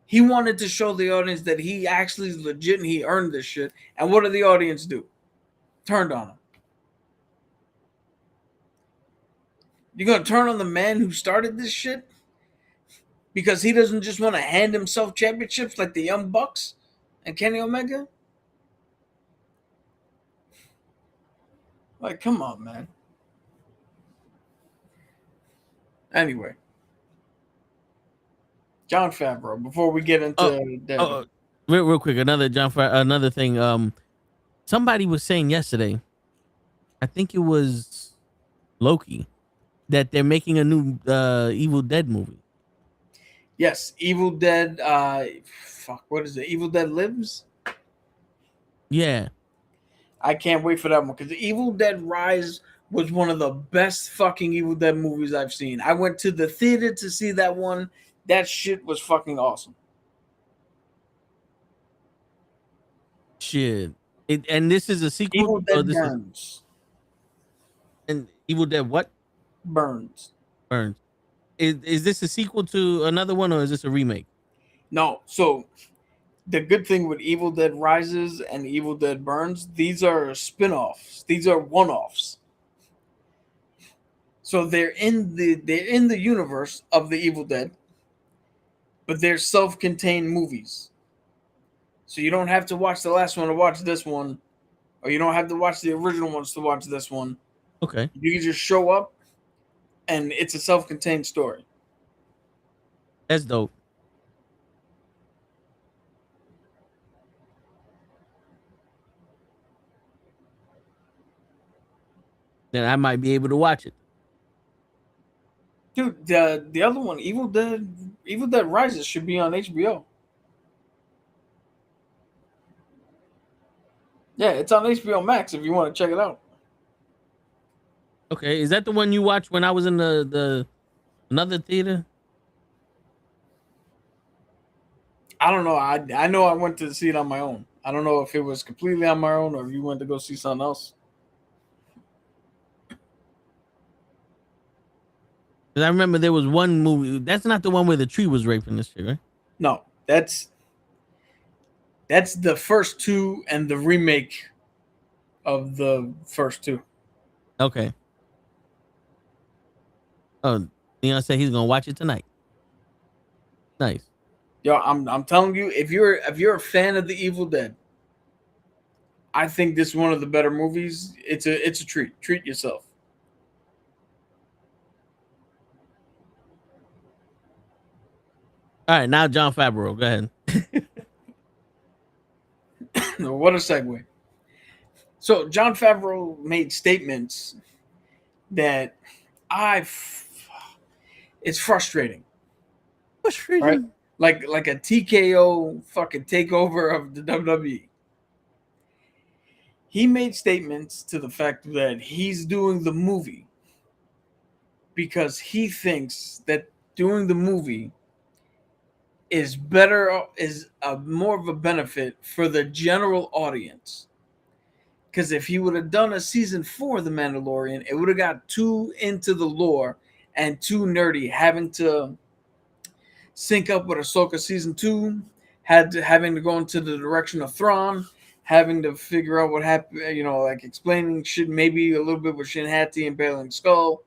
He wanted to show the audience that he actually is legit and he earned this shit. And what did the audience do? Turned on him. You're going to turn on the man who started this shit because he doesn't just want to hand himself championships like the Young Bucks and Kenny Omega? Like, come on, man. Anyway. Jon Favreau, before we get into real quick, another thing. Somebody was saying yesterday, I think it was Loki, that they're making a new Evil Dead movie. Yes, Evil Dead. What is it? Evil Dead Lives? Yeah. I can't wait for that one because Evil Dead Rise was one of the best fucking Evil Dead movies I've seen. I went to the theater to see that one. That shit was fucking awesome. Shit. And this is a sequel? Evil Dead Burns. And Evil Dead what? Burns. Is this a sequel to another one or is this a remake? No. So the good thing with Evil Dead Rises and Evil Dead Burns, these are spin-offs. These are one-offs. So they're in the universe of the Evil Dead, but they're self-contained movies. So you don't have to watch the last one to watch this one, or you don't have to watch the original ones to watch this one. Okay. You can just show up, and it's a self-contained story. That's dope. Then I might be able to watch it. Dude, the other one, Evil Dead Rises, should be on HBO. Yeah, it's on HBO Max if you want to check it out. Okay, is that the one you watched when I was in the another theater? I don't know. I know I went to see it on my own. I don't know if it was completely on my own or if you went to go see something else. Because I remember there was one movie. That's not the one where the tree was raping this shit, right? No, that's the first two and the remake of the first two. Okay. Oh, Leon said he's gonna watch it tonight. Nice. Yo, I'm telling you, if you're a fan of the Evil Dead, I think this is one of the better movies. It's a treat. Treat yourself. All right, now Jon Favreau. Go ahead. What a segue. So Jon Favreau made statements that it's frustrating. Frustrating. Right? Like a TKO fucking takeover of the WWE. He made statements to the fact that he's doing the movie because he thinks that doing the movie is more of a benefit for the general audience. Because if he would have done a season 4 of The Mandalorian, it would have got too into the lore and too nerdy, having to sync up with Ahsoka season 2, having to go into the direction of Thrawn, having to figure out what happened, like explaining shit maybe a little bit with Shin Hati and Bailing Skull,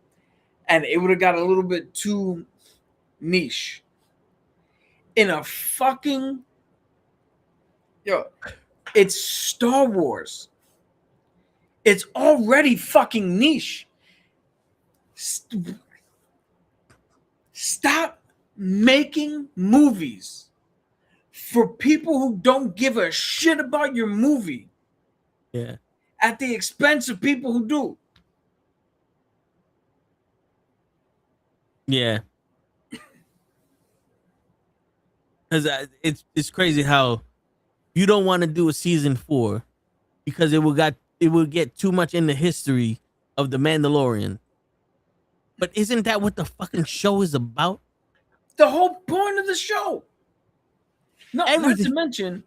and it would have got a little bit too niche. In a fucking it's Star Wars. It's already fucking niche. Stop making movies for people who don't give a shit about your movie. Yeah. At the expense of people who do. Yeah. Because it's crazy how you don't want to do a season 4 because it will get too much in the history of the Mandalorian. But isn't that what the fucking show is about? the whole point of the show. No, not Everything. to mention,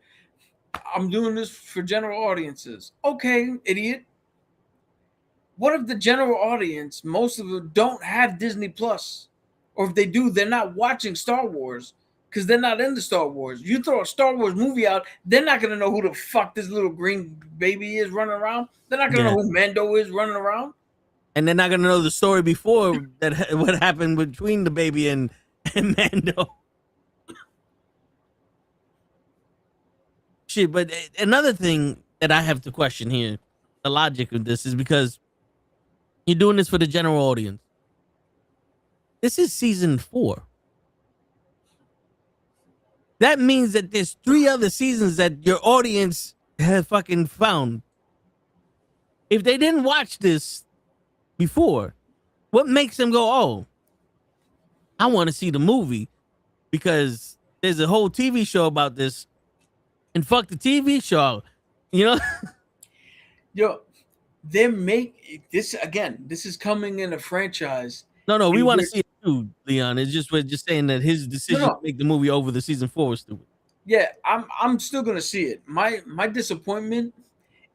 I'm doing this for general audiences. Okay, idiot. What if the general audience, most of them don't have Disney Plus? Or if they do, they're not watching Star Wars because they're not into Star Wars. You throw a Star Wars movie out, they're not going to know who the fuck this little green baby is running around. They're not going to know who Mando is running around. And they're not going to know the story before that, what happened between the baby and Mando. Shit, but another thing that I have to question here, the logic of this is because you're doing this for the general audience. This is season 4. That means that there's 3 other seasons that your audience has fucking found. If they didn't watch this before, what makes them go, oh, I want to see the movie because there's a whole TV show about this, and fuck the TV show, you know? Yo, they make this again. This is coming in a franchise. No, we want to see it too, Leon. It's just we're just saying that his decision to make the movie over the season 4 was stupid. Yeah, I'm still gonna see it. My disappointment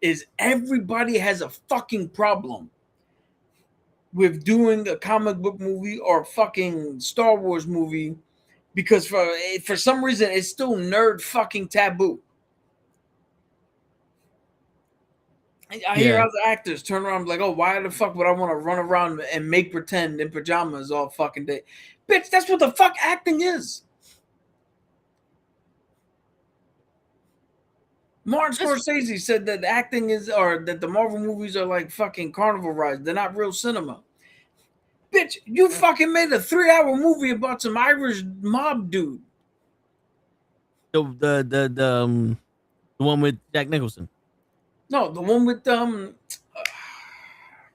is everybody has a fucking problem with doing a comic book movie or a fucking Star Wars movie because for some reason it's still nerd fucking taboo. I hear other actors turn around like, oh, why the fuck would I want to run around and make pretend in pajamas all fucking day? Bitch, that's what the fuck acting is. Martin Scorsese said that acting is, or that the Marvel movies are like fucking carnival rides. They're not real cinema. Bitch, you fucking made a 3-hour movie about some Irish mob dude. The one with Jack Nicholson. No, the one with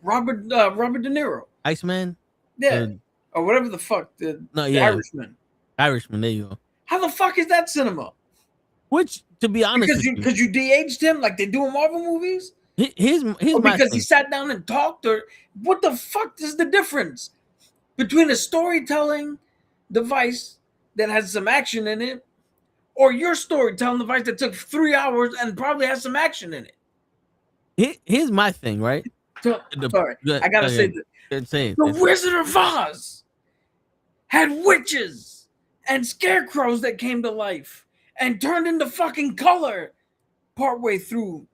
Robert De Niro. Iceman? Yeah. Or whatever the fuck. The Irishman. Irishman, there you go. How the fuck is that cinema? Which, to be honest, because you de-aged him like they do in Marvel movies? Here's because he sat down and talked, or what the fuck is the difference between a storytelling device that has some action in it or your storytelling device that took 3 hours and probably has some action in it? Here's my thing, right? Sorry, I gotta say that the Wizard of Oz had witches and scarecrows that came to life and turned into fucking color partway through,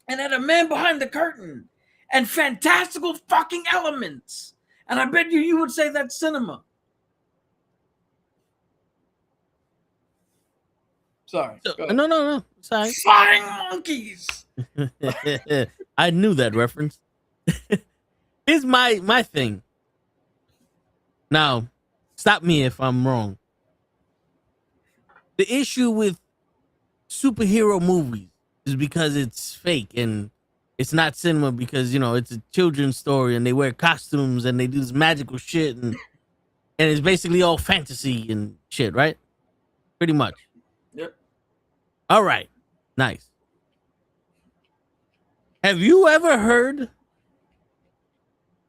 and had a man behind the curtain and fantastical fucking elements. And I bet you would say that's cinema. Sorry. No. Sorry. Flying monkeys. I knew that reference. Here's my thing. Now, stop me if I'm wrong. The issue with superhero movies is because it's fake and it's not cinema because, you know, it's a children's story and they wear costumes and they do this magical shit and it's basically all fantasy and shit, right? Pretty much. Yep. All right. Nice. Have you ever heard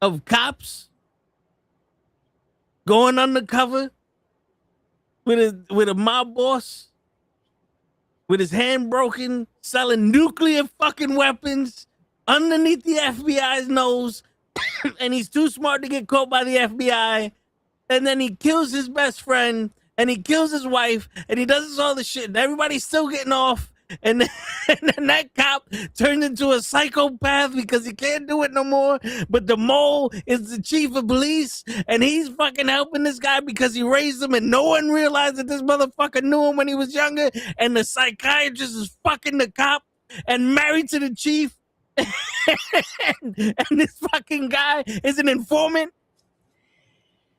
of cops going undercover with a mob boss with his hand broken, selling nuclear fucking weapons underneath the FBI's nose, and he's too smart to get caught by the FBI, and then he kills his best friend, and he kills his wife, and he does all this shit, and everybody's still getting off, and then that cop turns into a psychopath because he can't do it no more, but the mole is the chief of police, and he's fucking helping this guy because he raised him, and no one realized that this motherfucker knew him when he was younger, and the psychiatrist is fucking the cop and married to the chief, and this fucking guy is an informant.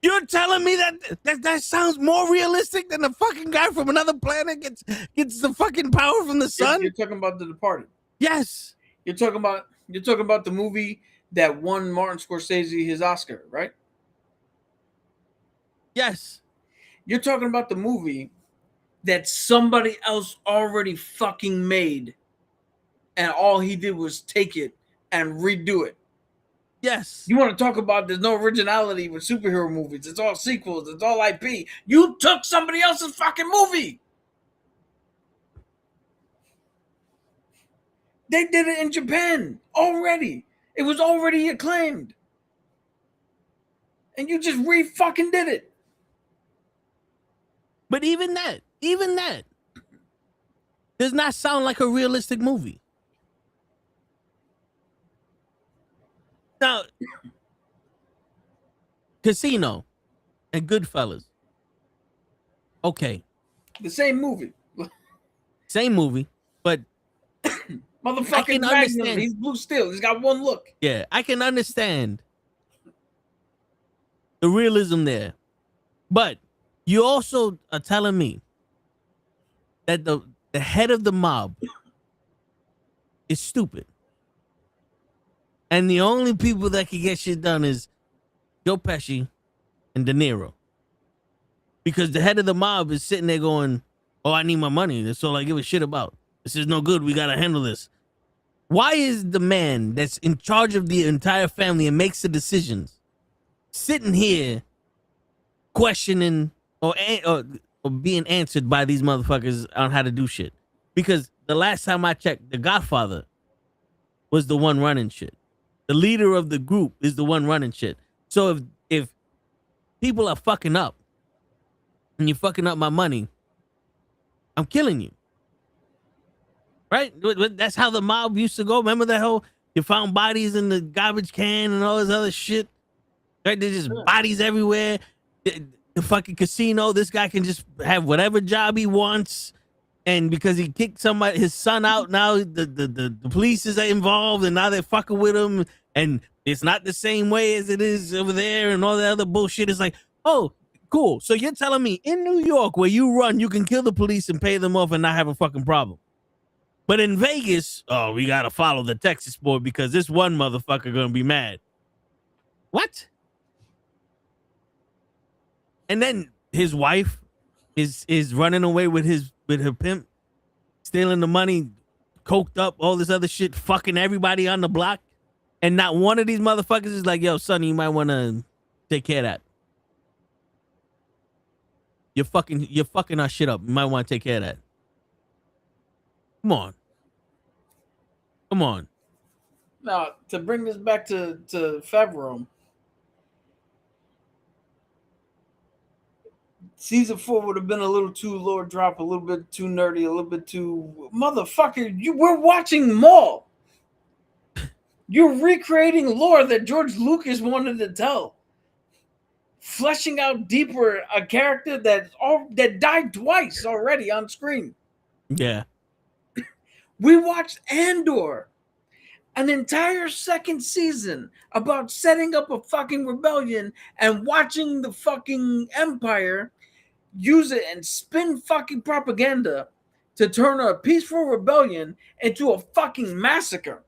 You're telling me that sounds more realistic than the fucking guy from another planet gets the fucking power from the sun? You're talking about The Departed. Yes. You're talking about the movie that won Martin Scorsese his Oscar, right? Yes. You're talking about the movie that somebody else already fucking made, and all he did was take it and redo it. Yes. You want to talk about there's no originality with superhero movies. It's all sequels. It's all IP. You took somebody else's fucking movie. They did it in Japan already. It was already acclaimed. And you just re-fucking did it. But even that does not sound like a realistic movie. Now, Casino and Goodfellas. Okay. The same movie. Same movie, but Motherfucking Magnum. He's blue steel. He's got one look. Yeah, I can understand the realism there. But you also are telling me that the head of the mob is stupid. And the only people that can get shit done is Joe Pesci and De Niro. Because the head of the mob is sitting there going, oh, I need my money. That's all I give a shit about. This is no good. We got to handle this. Why is the man that's in charge of the entire family and makes the decisions sitting here questioning or being answered by these motherfuckers on how to do shit? Because the last time I checked, the Godfather was the one running shit. The leader of the group is the one running shit. So if people are fucking up and you're fucking up my money, I'm killing you. Right? That's how the mob used to go. Remember that whole, you found bodies in the garbage can and all this other shit? Right? There's just bodies everywhere. The fucking casino, this guy can just have whatever job he wants. And because he kicked his son out, now the police is involved and now they're fucking with him. And it's not the same way as it is over there and all that other bullshit. It's like, oh, cool. So you're telling me in New York where you run, you can kill the police and pay them off and not have a fucking problem. But in Vegas, oh, we got to follow the Texas board because this one motherfucker going to be mad. What? And then his wife is running away with her pimp, stealing the money, coked up, all this other shit, fucking everybody on the block. And not one of these motherfuckers is like, yo, sonny, you might want to take care of that. You're fucking our shit up. You might want to take care of that. Come on. Now, to bring this back to Favreau, season 4 would have been a little too low drop, a little bit too nerdy, a little bit too motherfucker. We're watching Maul. You're recreating lore that George Lucas wanted to tell, fleshing out deeper a character that died twice already on screen. Yeah. We watched Andor, an entire second season about setting up a fucking rebellion and watching the fucking Empire use it and spin fucking propaganda to turn a peaceful rebellion into a fucking massacre.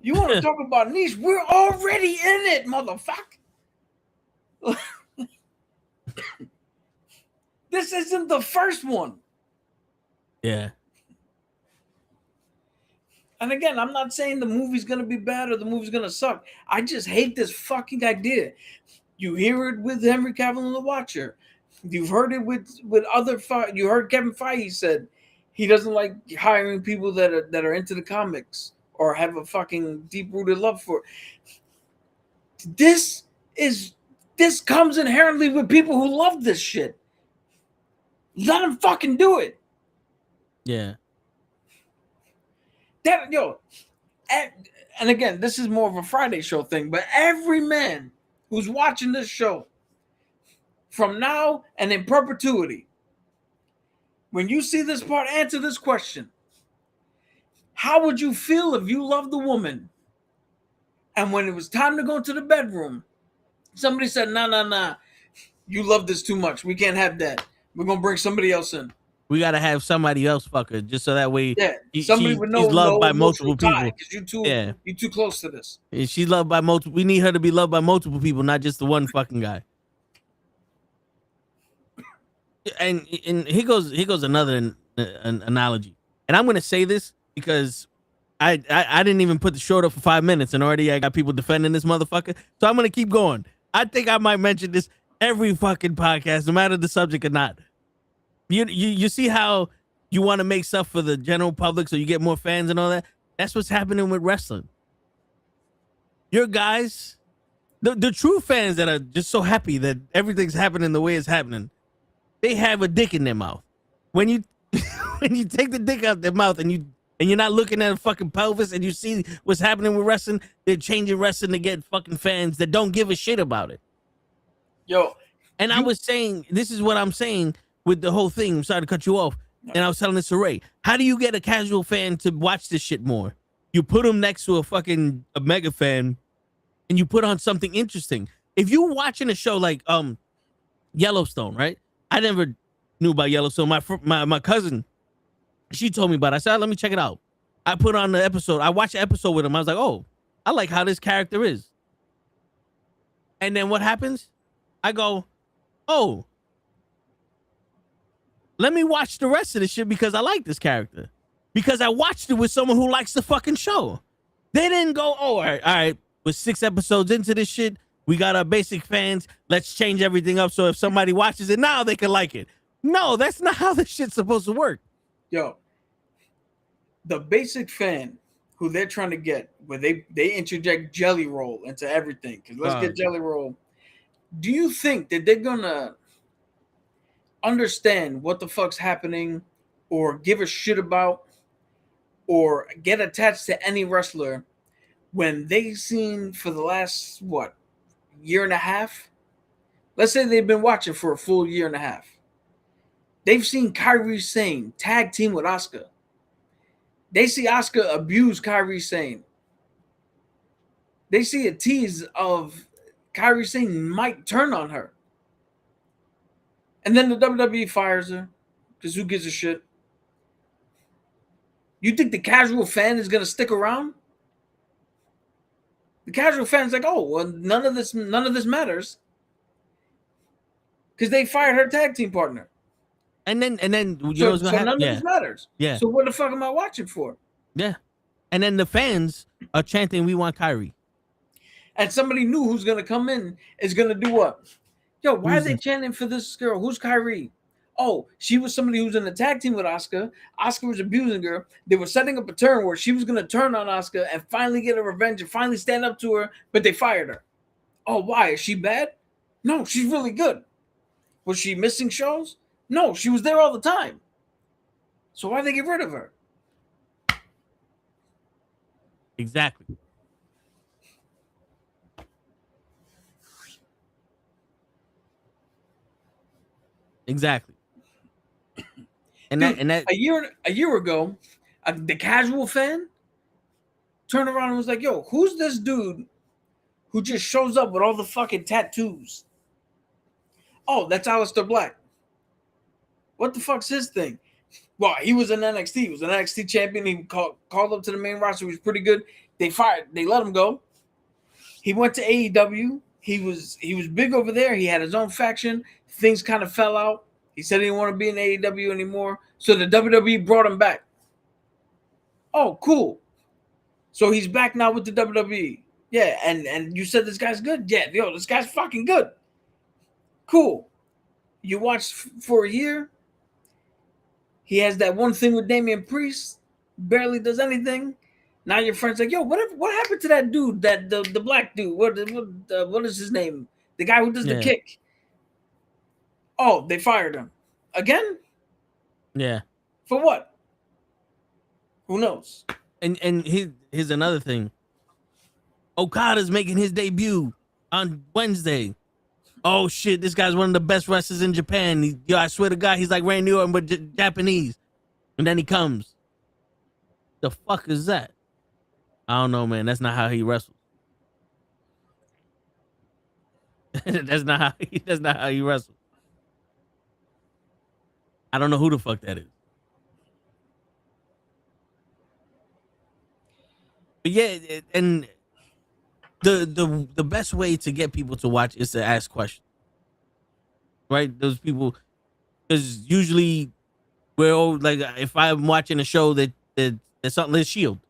You want to talk about niche? We're already in it, motherfucker. This isn't the first one. Yeah. And again, I'm not saying the movie's going to be bad or the movie's going to suck. I just hate this fucking idea. You hear it with Henry Cavill and The Watcher. You've heard it with other... You heard Kevin Feige said he doesn't like hiring people that are into the comics or have a fucking deep-rooted love for it. This comes inherently with people who love this shit. Let them fucking do it. Yeah. And again, this is more of a Friday show thing, but every man who's watching this show from now and in perpetuity, when you see this part, answer this question. How would you feel if you loved the woman and when it was time to go into the bedroom, somebody said, nah, you love this too much. We can't have that. We're going to bring somebody else in. We got to have somebody else fuck her just so that way somebody would know she's loved by multiple people. Because you're too close to this. And she's loved by multiple. We need her to be loved by multiple people, not just the one fucking guy. And here goes another an analogy. And I'm going to say this because I didn't even put the short up for 5 minutes, and already I got people defending this motherfucker. So I'm gonna keep going. I think I might mention this every fucking podcast, no matter the subject or not. You see how you want to make stuff for the general public so you get more fans and all that? That's what's happening with wrestling. Your guys, the true fans that are just so happy that everything's happening the way it's happening, they have a dick in their mouth. When you when you take the dick out their mouth and you're not looking at a fucking pelvis and you see what's happening with wrestling, they're changing wrestling to get fucking fans that don't give a shit about it. Yo, and I was saying, this is what I'm saying with the whole thing. I'm sorry to cut you off. And I was telling this to Ray. How do you get a casual fan to watch this shit more? You put them next to a mega fan and you put on something interesting. If you're watching a show like Yellowstone, right? I never knew about Yellowstone. My cousin, she told me about it. I said, let me check it out. I put on the episode. I watched the episode with him. I was like, oh, I like how this character is. And then what happens? I go, oh, let me watch the rest of the shit because I like this character. Because I watched it with someone who likes the fucking show. They didn't go, oh, all right, we're 6 episodes into this shit. We got our basic fans. Let's change everything up so if somebody watches it now, they can like it. No, that's not how this shit's supposed to work. Yo, the basic fan who they're trying to get, where they interject Jelly Roll into everything, because let's get Jelly Roll. Do you think that they're gonna understand what the fuck's happening or give a shit about or get attached to any wrestler when they've seen for the last, year and a half? Let's say they've been watching for a full year and a half. They've seen Kairi Sane tag team with Asuka. They see Asuka abuse Kairi Sane. They see a tease of Kairi Sane might turn on her. And then the WWE fires her, because who gives a shit? You think the casual fan is going to stick around? The casual fan's like, oh, well, none of this matters. Because they fired her tag team partner. And then you know what's gonna happen? None of this matters. Yeah. So what the fuck am I watching for? Yeah. And then the fans are chanting, we want Kyrie. And somebody new who's gonna come in is gonna do what? Yo, why are they chanting for this girl? Who's Kyrie? Oh, she was somebody who was in the tag team with Asuka. Asuka was abusing her. They were setting up a turn where she was gonna turn on Asuka and finally get a revenge and finally stand up to her, but they fired her. Oh, why? Is she bad? No, she's really good. Was she missing shows? No, she was there all the time. So why'd they get rid of her? Exactly. Exactly. And Dude, that a year ago, the casual fan turned around and was like, yo, who's this dude who just shows up with all the fucking tattoos? Oh, that's Aleister Black. What the fuck's his thing? Well, he was in NXT. He was an NXT champion. He called up to the main roster. He was pretty good. They let him go. He went to AEW. He was big over there. He had his own faction. Things kind of fell out. He said he didn't want to be in AEW anymore. So the WWE brought him back. Oh, cool. So he's back now with the WWE. Yeah, and you said this guy's good? Yeah, yo, this guy's fucking good. Cool. You watched for a year. He has that one thing with Damian Priest. Barely does anything. Now your friend's like, yo, what happened to that dude, the black dude? What is his name? The guy who does the kick. Oh, they fired him. Again? Yeah. For what? Who knows? And here's another thing. Okada's making his debut on Wednesday. Oh shit, this guy's one of the best wrestlers in Japan. I swear to God, he's like Randy Orton, but Japanese. And then he comes. The fuck is that? I don't know, man. That's not how he wrestles. That's not how he wrestles. I don't know who the fuck that is. But yeah, and the best way to get people to watch is to ask questions. Right? Those people, because usually we're all like, if I'm watching a show that's something, let's Shield.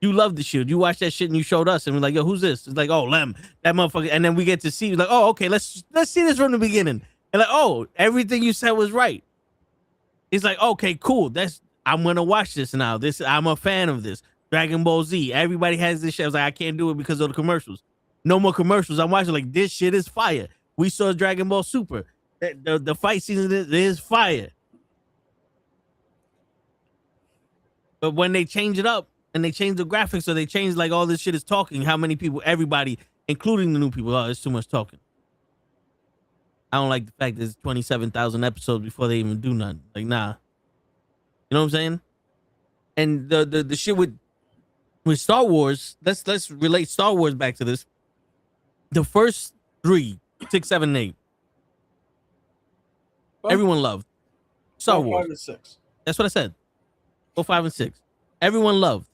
You love the shit. You watched that shit and you showed us, and we're like, yo, who's this? It's like, oh, Lem, that motherfucker. And then we get to see, like, oh, okay, let's see this from the beginning. And like, oh, everything you said was right. It's like, okay, cool. I'm gonna watch this now. I'm a fan of this. Dragon Ball Z. Everybody has this shit. I was like, I can't do it because of the commercials. No more commercials. I'm watching like this shit is fire. We saw Dragon Ball Super. The fight season is fire. But when they change it up and they change the graphics, so they change like all this shit is talking, how many people, everybody, including the new people, oh, it's too much talking. I don't like the fact there's 27,000 episodes before they even do nothing. Like, nah. You know what I'm saying? And the shit with Star Wars, let's relate Star Wars back to this. The first 3, 6, 7, 8. Well, everyone loved Star 4, Wars. 5, and 6. That's what I said. 4, 5, and 6. Everyone loved.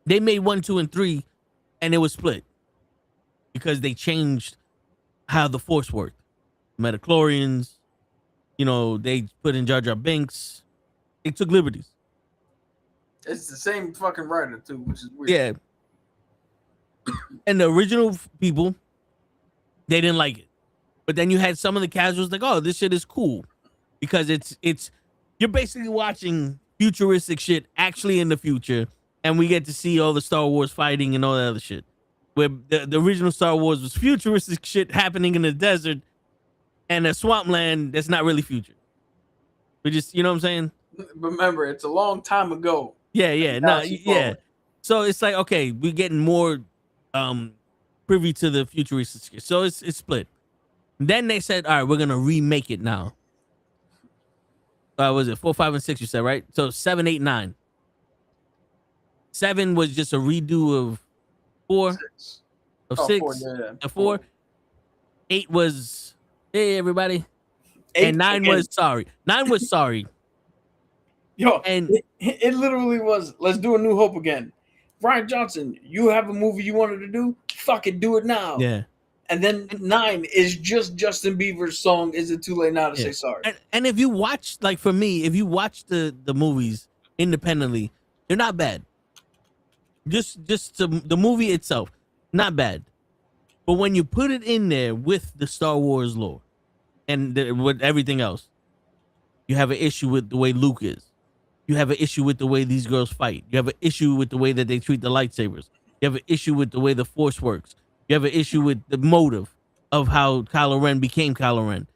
They made 1, 2, and 3, and it was split because they changed how the Force worked. Metachlorians, they put in Jar Jar Binks. They took liberties. It's the same fucking writer too, which is weird. Yeah. And the original people, they didn't like it. But then you had some of the casuals like, oh, this shit is cool. Because it's you're basically watching futuristic shit actually in the future, and we get to see all the Star Wars fighting and all that other shit. Where the original Star Wars was futuristic shit happening in the desert and a swampland that's not really future. We just, you know what I'm saying? Remember, it's a long time ago. Yeah. No, yeah. So it's like, okay, we're getting more privy to the futuristic shit. So it's split. Then they said, all right, we're gonna remake it now. Was it 4, 5, and 6? You said, right? So 7, 8, 9. 7 was just a redo of 4, 6. of Oh, 6, 4, yeah. of 4. 8 was, hey everybody, 8, and 9 again. was sorry. 9 was sorry. Yo, And it literally was, let's do A New Hope again. Ryan Johnson, you have a movie you wanted to do? Fucking do it now. yeah. And then 9 is just Justin Bieber's song, Is It Too Late Now to Say Sorry? And if you watch, like for me, if you watch the movies independently, they're not bad. Just the movie itself, not bad. But when you put it in there with the Star Wars lore and with everything else, you have an issue with the way Luke is. You have an issue with the way these girls fight. You have an issue with the way that they treat the lightsabers. You have an issue with the way the Force works. You have an issue with the motive of how Kylo Ren became Kylo Ren.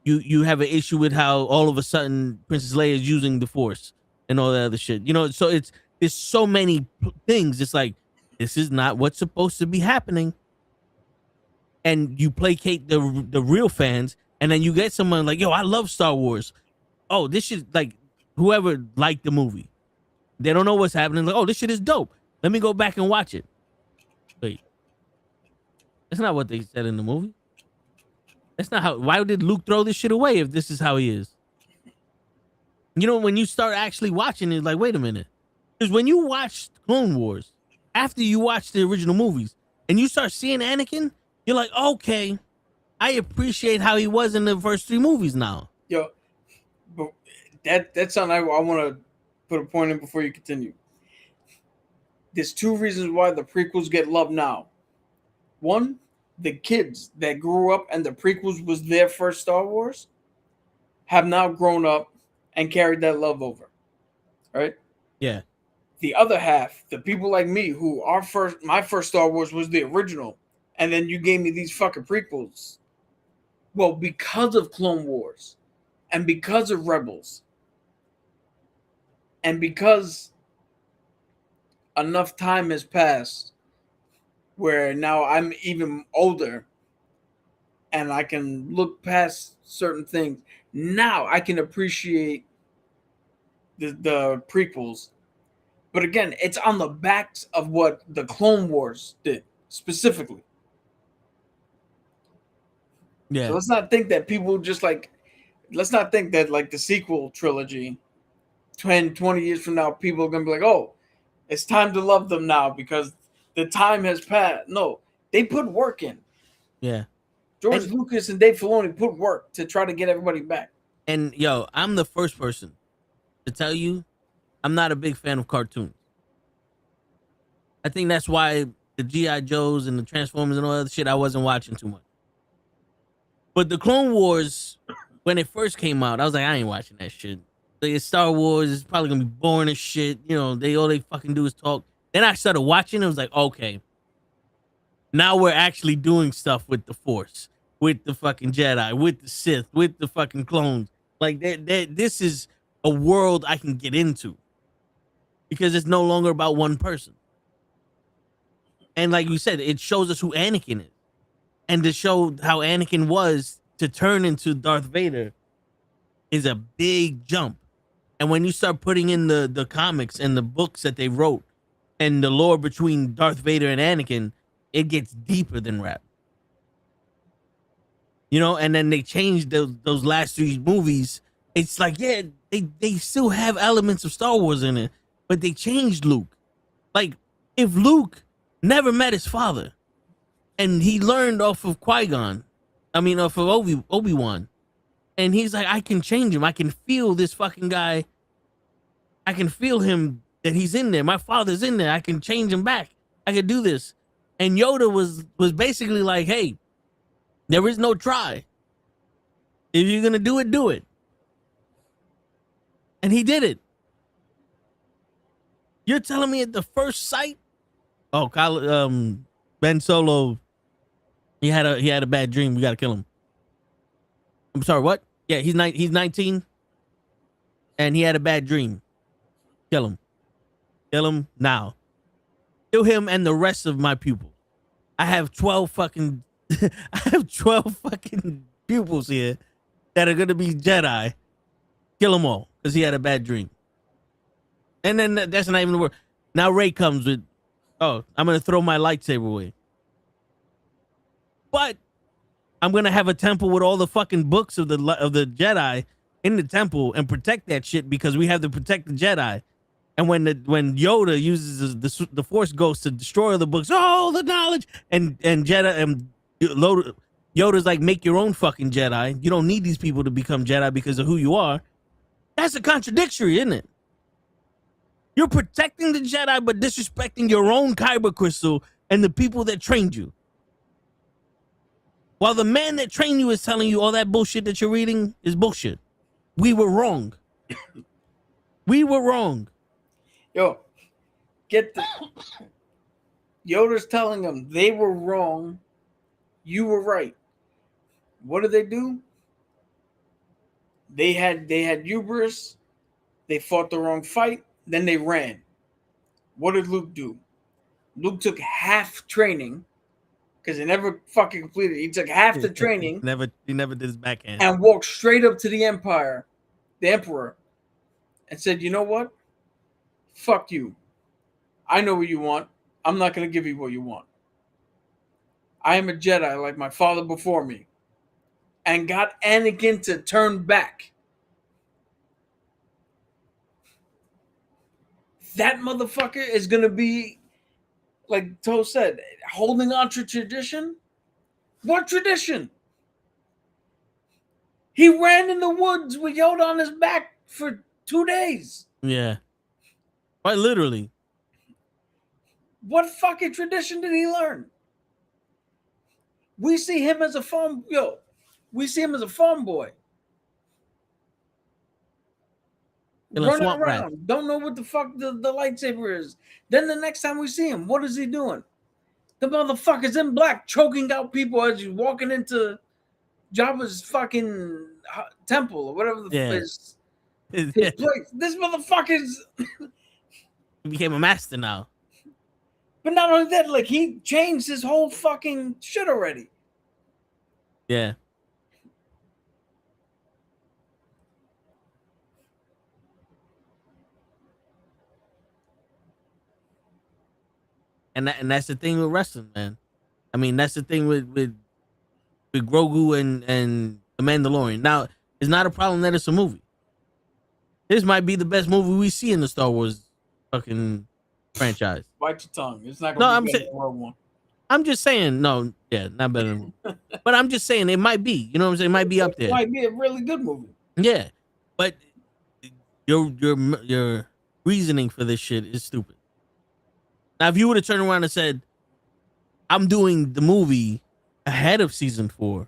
You have an issue with how all of a sudden Princess Leia is using the Force and all that other shit. So there's so many things. It's like, this is not what's supposed to be happening. And you placate the real fans, and then you get someone like, yo, I love Star Wars. Oh, this shit, like, whoever liked the movie, they don't know what's happening. Like, oh, this shit is dope. Let me go back and watch it. Wait. That's not what they said in the movie. That's not how. Why did Luke throw this shit away if this is how he is? When you start actually watching it, like, wait a minute. Because when you watch Clone Wars, after you watch the original movies, and you start seeing Anakin, you're like, okay, I appreciate how he was in the first 3 movies now. Yo, but that's something I want to put a point in before you continue. There's 2 reasons why the prequels get loved now. 1, the kids that grew up and the prequels was their first Star Wars have now grown up and carried that love over. Right? Yeah. The other half, the people like me who my first Star Wars was the original, and then you gave me these fucking prequels. Well, because of Clone Wars and because of Rebels and because enough time has passed where now I'm even older and I can look past certain things. Now I can appreciate the prequels. But again, it's on the backs of what the Clone Wars did specifically. Yeah. So let's not think that people just like, let's not think that like the sequel trilogy, 10, 20 years from now, people are going to be like, oh, it's time to love them now because the time has passed. No, they put work in. Yeah. George Lucas and Dave Filoni put work to try to get everybody back. And yo, I'm the first person to tell you I'm not a big fan of cartoons. I think that's why the G.I. Joes and the Transformers and all that shit I wasn't watching too much. But the Clone Wars, when it first came out, I was like, I ain't watching that shit. Like, it's Star Wars, it's probably gonna be boring as shit. You know, all they fucking do is talk. Then I started watching, it was like, okay. Now we're actually doing stuff with the Force, with the fucking Jedi, with the Sith, with the fucking clones. Like this is a world I can get into. Because it's no longer about one person. And like you said, it shows us who Anakin is. And to show how Anakin was to turn into Darth Vader is a big jump. And when you start putting in the comics and the books that they wrote and the lore between Darth Vader and Anakin, it gets deeper than rap. You know, and then they changed those last 3 movies. It's like, yeah, they still have elements of Star Wars in it, but they changed Luke. Like, if Luke never met his father and he learned off of Qui-Gon, off of Obi-Wan, and he's like, I can change him. I can feel this fucking guy. I can feel him, that he's in there. My father's in there. I can change him back. I can do this. And Yoda was basically like, hey, there is no try. If you're going to do it, do it. And he did it. You're telling me at the first sight? Oh, Ben Solo, he had a bad dream. We got to kill him. I'm sorry, what? Yeah, he's 19, and he had a bad dream. Kill him. Kill him now. Kill him and the rest of my pupils. I have 12 fucking pupils here that are gonna be Jedi. Kill them all because he had a bad dream. And then that's not even the word. Now Rey comes with, oh, I'm gonna throw my lightsaber away. But I'm gonna have a temple with all the fucking books of the Jedi in the temple and protect that shit because we have to protect the Jedi. And when Yoda uses the Force Ghost to destroy the books, all the knowledge, and Jedi and Yoda's like, make your own fucking Jedi. You don't need these people to become Jedi because of who you are. That's a contradictory, isn't it? You're protecting the Jedi but disrespecting your own kyber crystal and the people that trained you. While the man that trained you is telling you all that bullshit that you're reading is bullshit. We were wrong. We were wrong. Yo, Yoda's telling them they were wrong. You were right. What did they do? They had hubris. They fought the wrong fight. Then they ran. What did Luke do? Luke took half training because he never fucking completed it. He took half the training. He never did his backhand. And walked straight up to the Emperor, and said, you know what? Fuck you. I know what you want. I'm not going to give you what you want. I am a Jedi like my father before me. And got Anakin to turn back. That motherfucker is going to be, like Toe said, holding on to tradition. What tradition? He ran in the woods with Yoda on his back for 2 days. Yeah. Quite literally. What fucking tradition did he learn? We see him as a farm boy. Running around. Rat. Don't know what the fuck the lightsaber is. Then the next time we see him, what is he doing? The motherfucker's in black choking out people as he's walking into Jabba's fucking temple or whatever the fuck is. His place. This motherfucker's he became a master now. But not only that, like he changed his whole fucking shit already. Yeah. And that's the thing with wrestling, man. I mean, that's the thing with Grogu and the Mandalorian. Now, it's not a problem that it's a movie. This might be the best movie we see in the Star Wars fucking franchise. Bite your tongue. It's not going to be better than World War. I'm just saying, no, yeah, not better than but I'm just saying it might be. You know what I'm saying? It might be up there. It might be a really good movie. Yeah. But your reasoning for this shit is stupid. Now, if you would have turned around and said, I'm doing the movie ahead of season 4,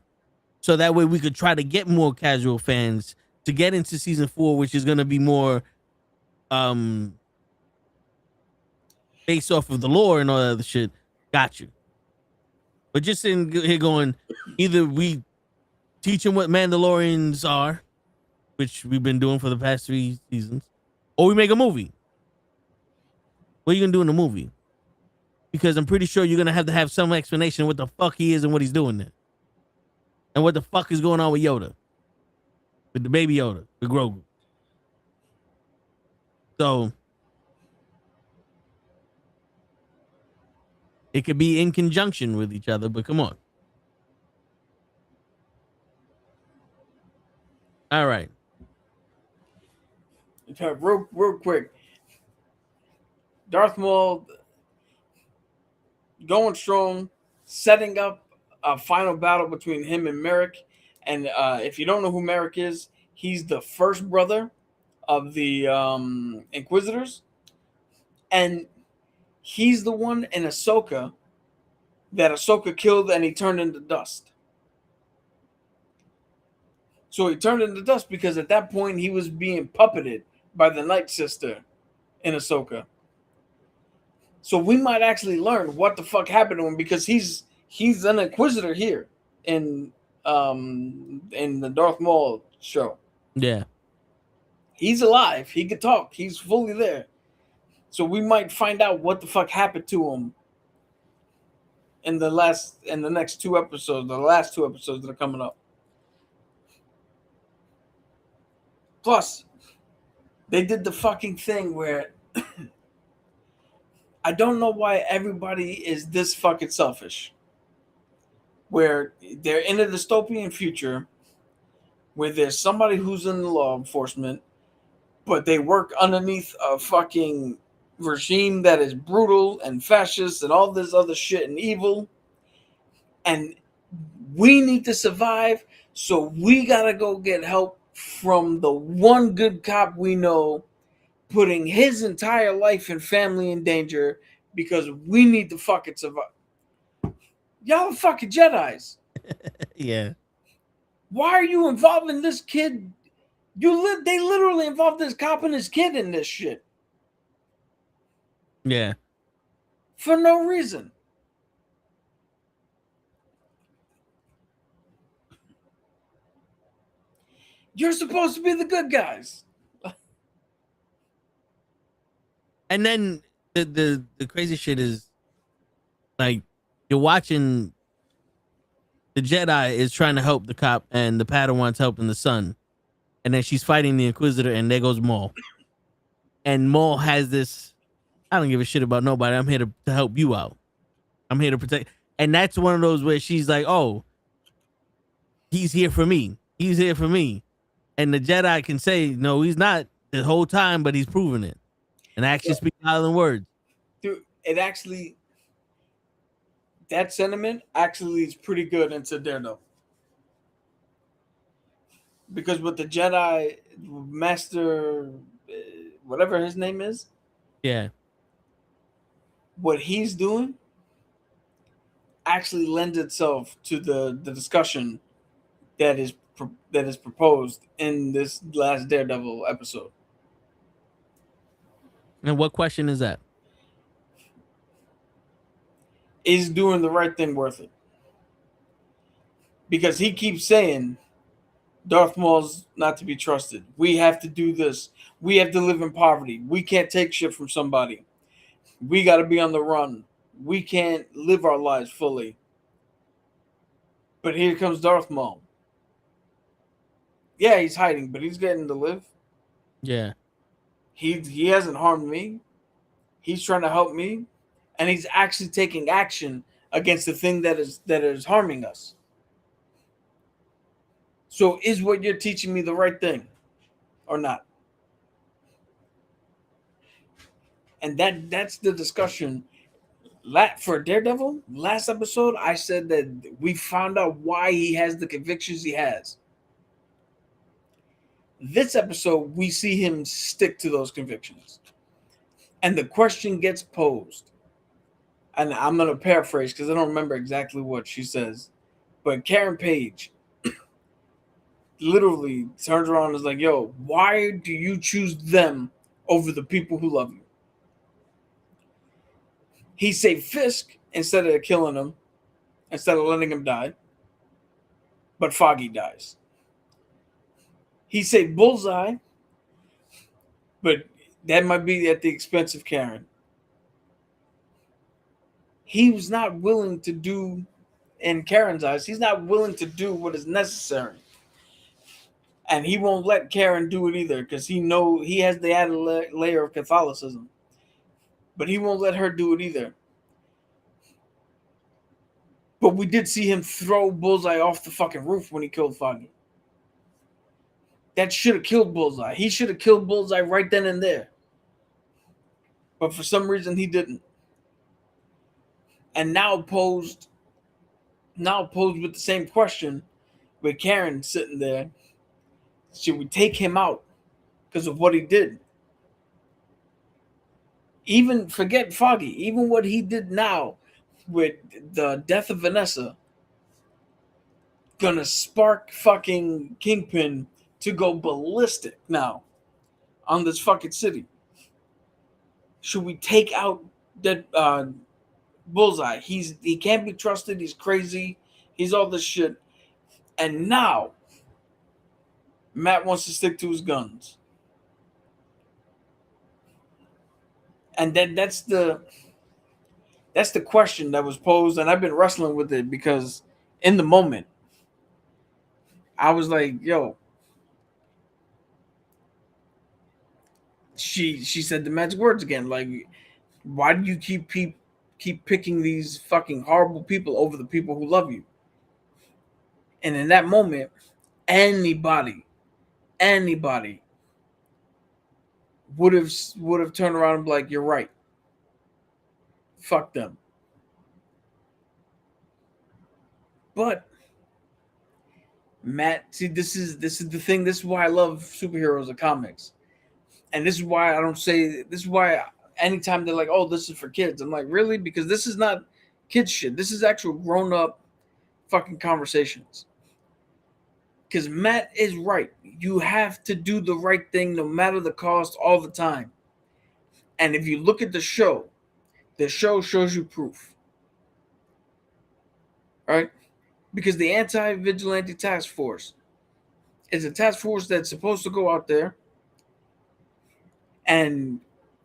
so that way we could try to get more casual fans to get into season 4, which is going to be more based off of the lore and all that other shit. Got you. But just sitting here going, either we teach them what Mandalorians are, which we've been doing for the past 3 seasons, or we make a movie. What are you going to do in the movie? Because I'm pretty sure you're going to have some explanation of what the fuck he is and what he's doing there. And what the fuck is going on with Yoda. With the baby Yoda, with Grogu. So, it could be in conjunction with each other, but come on. All right. Real quick. Darth Maul going strong, setting up a final battle between him and Merrick. And if you don't know who Merrick is, he's the first brother of the Inquisitors. And he's the one in Ahsoka that Ahsoka killed and he turned into dust. So he turned into dust because at that point he was being puppeted by the Night Sister in Ahsoka. So we might actually learn what the fuck happened to him because he's an Inquisitor here in the Darth Maul show. Yeah. He's alive. He could talk. He's fully there. So we might find out what the fuck happened to him in the next 2 episodes, the last 2 episodes that are coming up. Plus, they did the fucking thing where I don't know why everybody is this fucking selfish. Where they're in a dystopian future where there's somebody who's in the law enforcement, but they work underneath a fucking regime that is brutal and fascist and all this other shit and evil. And we need to survive, so we gotta go get help from the one good cop we know, putting his entire life and family in danger because we need to fucking survive. Y'all are fucking Jedis. Yeah. Why are you involving this kid? They literally involved this cop and his kid in this shit. Yeah. For no reason. You're supposed to be the good guys. And then the crazy shit is, like, you're watching the Jedi is trying to help the cop and the Padawan's helping the son. And then she's fighting the Inquisitor and there goes Maul. And Maul has this, I don't give a shit about nobody. I'm here to help you out. I'm here to protect. And that's one of those where she's like, oh, he's here for me. He's here for me. And the Jedi can say, no, he's not the whole time, but he's proven it. And actually speak louder than words. Dude, that sentiment actually is pretty good into Daredevil. Because with the Jedi Master, whatever his name is, yeah, what he's doing actually lends itself to the discussion that is proposed in this last Daredevil episode. And what question is that? Is doing the right thing worth it? Because he keeps saying Darth Maul's not to be trusted. We have to do this. We have to live in poverty. We can't take shit from somebody. We got to be on the run. We can't live our lives fully. But here comes Darth Maul. Yeah, he's hiding, but he's getting to live. Yeah. He hasn't harmed me. He's trying to help me. And he's actually taking action against the thing that is harming us. So is what you're teaching me the right thing or not? And that's the discussion. For Daredevil, last episode, I said that we found out why he has the convictions he has. This episode, we see him stick to those convictions. And the question gets posed. and I'm gonna paraphrase because I don't remember exactly what she says, but Karen Page literally turns around and is like, "Yo, why do you choose them over the people who love you?" He saved Fisk instead of killing him, instead of letting him die, but Foggy dies. He saved Bullseye, but that might be at the expense of Karen. He was not willing to do, in Karen's eyes, he's not willing to do what is necessary. And he won't let Karen do it either because he has the added layer of Catholicism. But he won't let her do it either. But we did see him throw Bullseye off the fucking roof when he killed Foggy. That should have killed Bullseye. He should have killed Bullseye right then and there. But for some reason he didn't. And now posed with the same question with Karen sitting there. Should we take him out because of what he did? Even forget Foggy, even what he did now with the death of Vanessa, gonna spark fucking Kingpin to go ballistic now on this fucking city. Should we take out that Bullseye? He can't be trusted. He's crazy. He's all this shit. And now Matt wants to stick to his guns. And then that's the question that was posed, and I've been wrestling with it because in the moment I was like, yo, she said the magic words again, like, why do you keep picking these fucking horrible people over the people who love you? And in that moment, anybody would have turned around and be like, you're right. Fuck them. But Matt, see, this is the thing. This is why I love superheroes and comics. And this is why anytime they're like, oh, this is for kids, I'm like, really? Because this is not kids shit. This is actual grown up fucking conversations. Because Matt is right. You have to do the right thing no matter the cost all the time. And if you look at the show shows you proof. Right? Because the Anti-Vigilante Task Force is a task force that's supposed to go out there and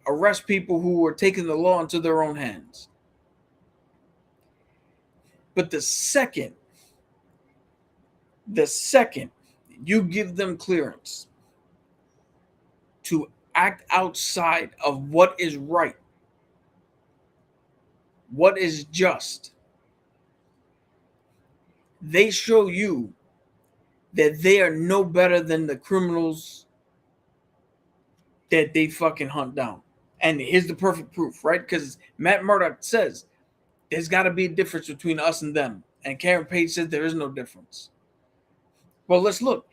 arrest people who are taking the law into their own hands. But the second you give them clearance to act outside of what is right, what is just, they show you that they are no better than the criminals that they fucking hunt down. And here's the perfect proof, right? Because Matt Murdock says there's got to be a difference between us and them. And Karen Page says there is no difference. Well, let's look.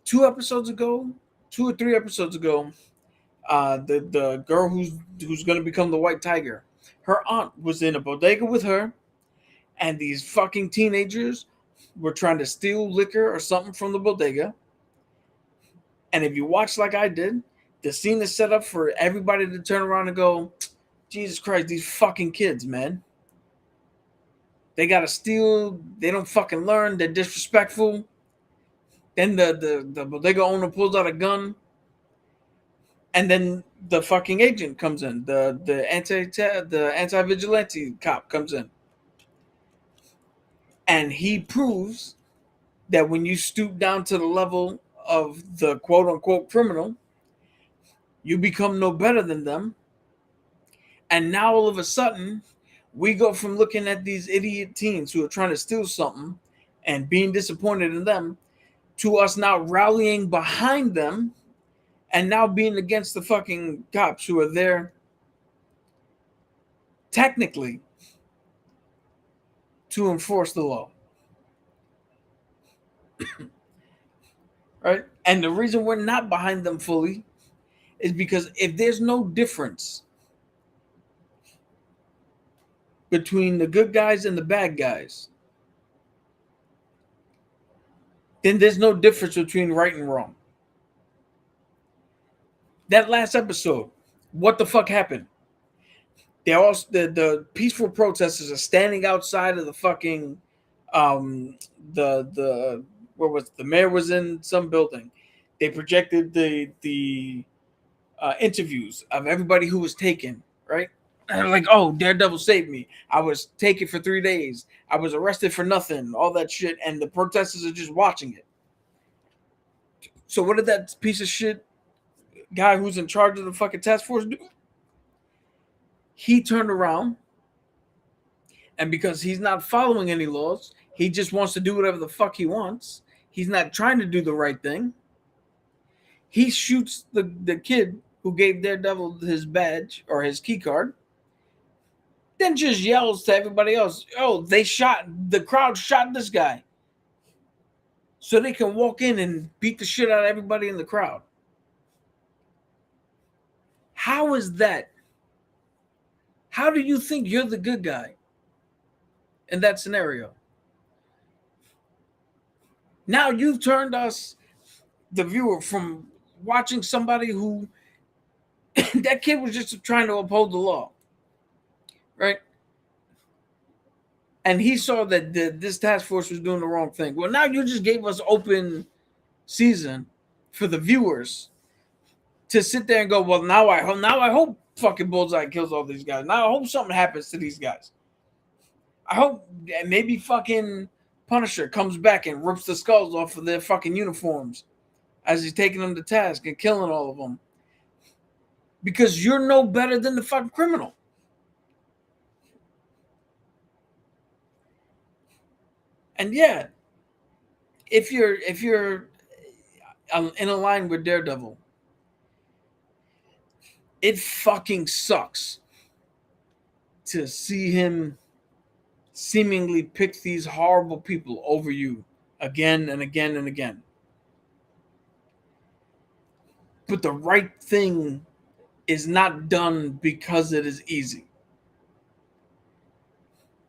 2 or 3 episodes ago, the girl who's going to become the White Tiger, her aunt was in a bodega with her, and these fucking teenagers were trying to steal liquor or something from the bodega. And if you watch like I did, the scene is set up for everybody to turn around and go, Jesus Christ, these fucking kids, man. They got to steal. They don't fucking learn. They're disrespectful. Then the bodega owner pulls out a gun. And then the fucking agent comes in. The anti-vigilante cop comes in. And he proves that when you stoop down to the level of the quote-unquote criminal, you become no better than them. And now all of a sudden, we go from looking at these idiot teens who are trying to steal something and being disappointed in them to us now rallying behind them and now being against the fucking cops who are there technically to enforce the law. Right? And the reason we're not behind them fully is because if there's no difference between the good guys and the bad guys, then there's no difference between right and wrong. That last episode, what the fuck happened? They all the peaceful protesters are standing outside of the fucking the where was the mayor was in some building. They projected the interviews of everybody who was taken, right? And they're like, oh, Daredevil saved me. I was taken for 3 days. I was arrested for nothing. All that shit, and the protesters are just watching it. So what did that piece of shit guy who's in charge of the fucking task force do? He turned around, and because he's not following any laws, he just wants to do whatever the fuck he wants. He's not trying to do the right thing. He shoots the kid who gave Daredevil his badge or his key card, then just yells to everybody else, oh, the crowd shot this guy. So they can walk in and beat the shit out of everybody in the crowd. How is that? How do you think you're the good guy in that scenario? Now you've turned us, the viewer, from watching somebody who that kid was just trying to uphold the law, right? And he saw that this task force was doing the wrong thing. Well, now you just gave us open season for the viewers to sit there and go, well, now I hope fucking Bullseye kills all these guys. Now I hope something happens to these guys. I hope maybe fucking Punisher comes back and rips the skulls off of their fucking uniforms as he's taking them to task and killing all of them. Because you're no better than the fucking criminal. And yeah, if you're in a line with Daredevil, it fucking sucks to see him seemingly pick these horrible people over you again and again and again. But the right thing is not done because it is easy.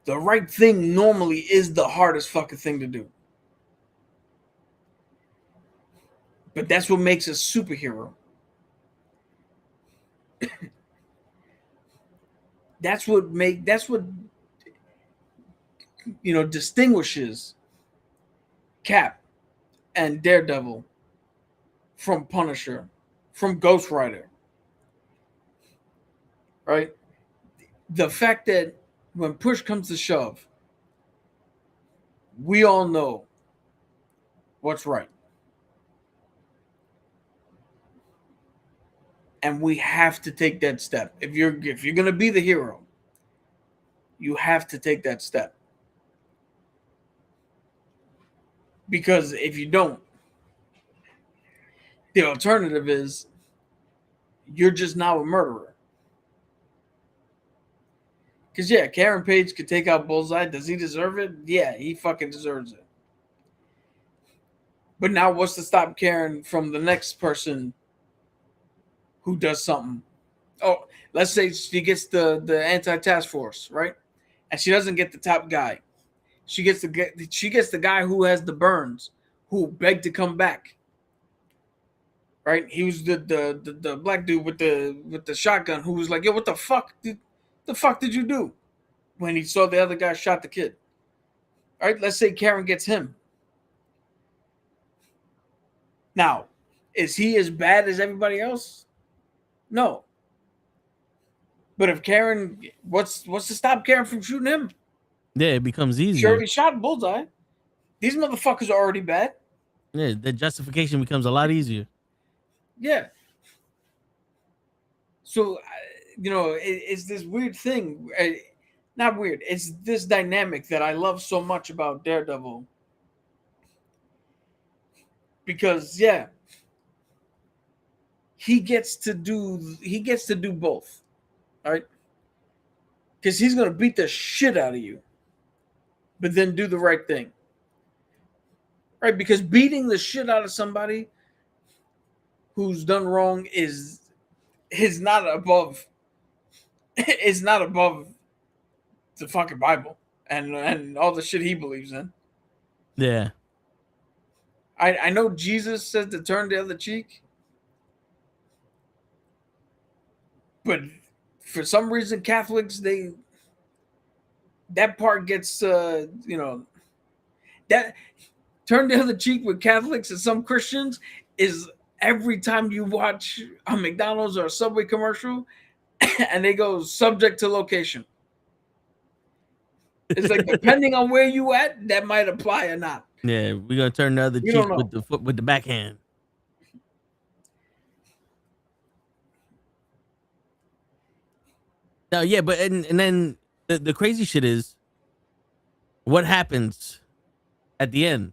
The right thing normally is the hardest fucking thing to do. But that's what makes a superhero. That's what distinguishes Cap and Daredevil from Punisher, from Ghost Rider. Right? The fact that when push comes to shove, we all know what's right. And we have to take that step. If you're going to be the hero, you have to take that step. Because if you don't, the alternative is you're just now a murderer. Because, yeah, Karen Page could take out Bullseye. Does he deserve it? Yeah, he fucking deserves it. But now what's to stop Karen from the next person who does something? Oh, let's say she gets the anti-task force, right? And she doesn't get the top guy. She gets the guy who has the burns, who begged to come back. Right? He was the black dude with the shotgun who was like, yo, what the fuck? The fuck did you do? When he saw the other guy shot the kid. All right, let's say Karen gets him. Now, is he as bad as everybody else? No. But if Karen, what's to stop Karen from shooting him? Yeah, it becomes easier. She already shot Bullseye. These motherfuckers are already bad. Yeah, the justification becomes a lot easier. Yeah. So, it's this weird thing. Not weird. It's this dynamic that I love so much about Daredevil. Because, yeah, he gets to do both. All right? Because he's going to beat the shit out of you, but then do the right thing. Right? Because beating the shit out of somebody who's done wrong is not above the fucking Bible and all the shit he believes in. Yeah. I know Jesus said to turn the other cheek, but for some reason Catholics, that part gets that turn the other cheek with Catholics and some Christians is every time you watch a McDonald's or a Subway commercial and they go subject to location. It's like depending on where you at, that might apply or not. Yeah, we're gonna turn the other We cheek don't know. with the foot with the backhand. No, yeah, but and then the crazy shit is what happens at the end.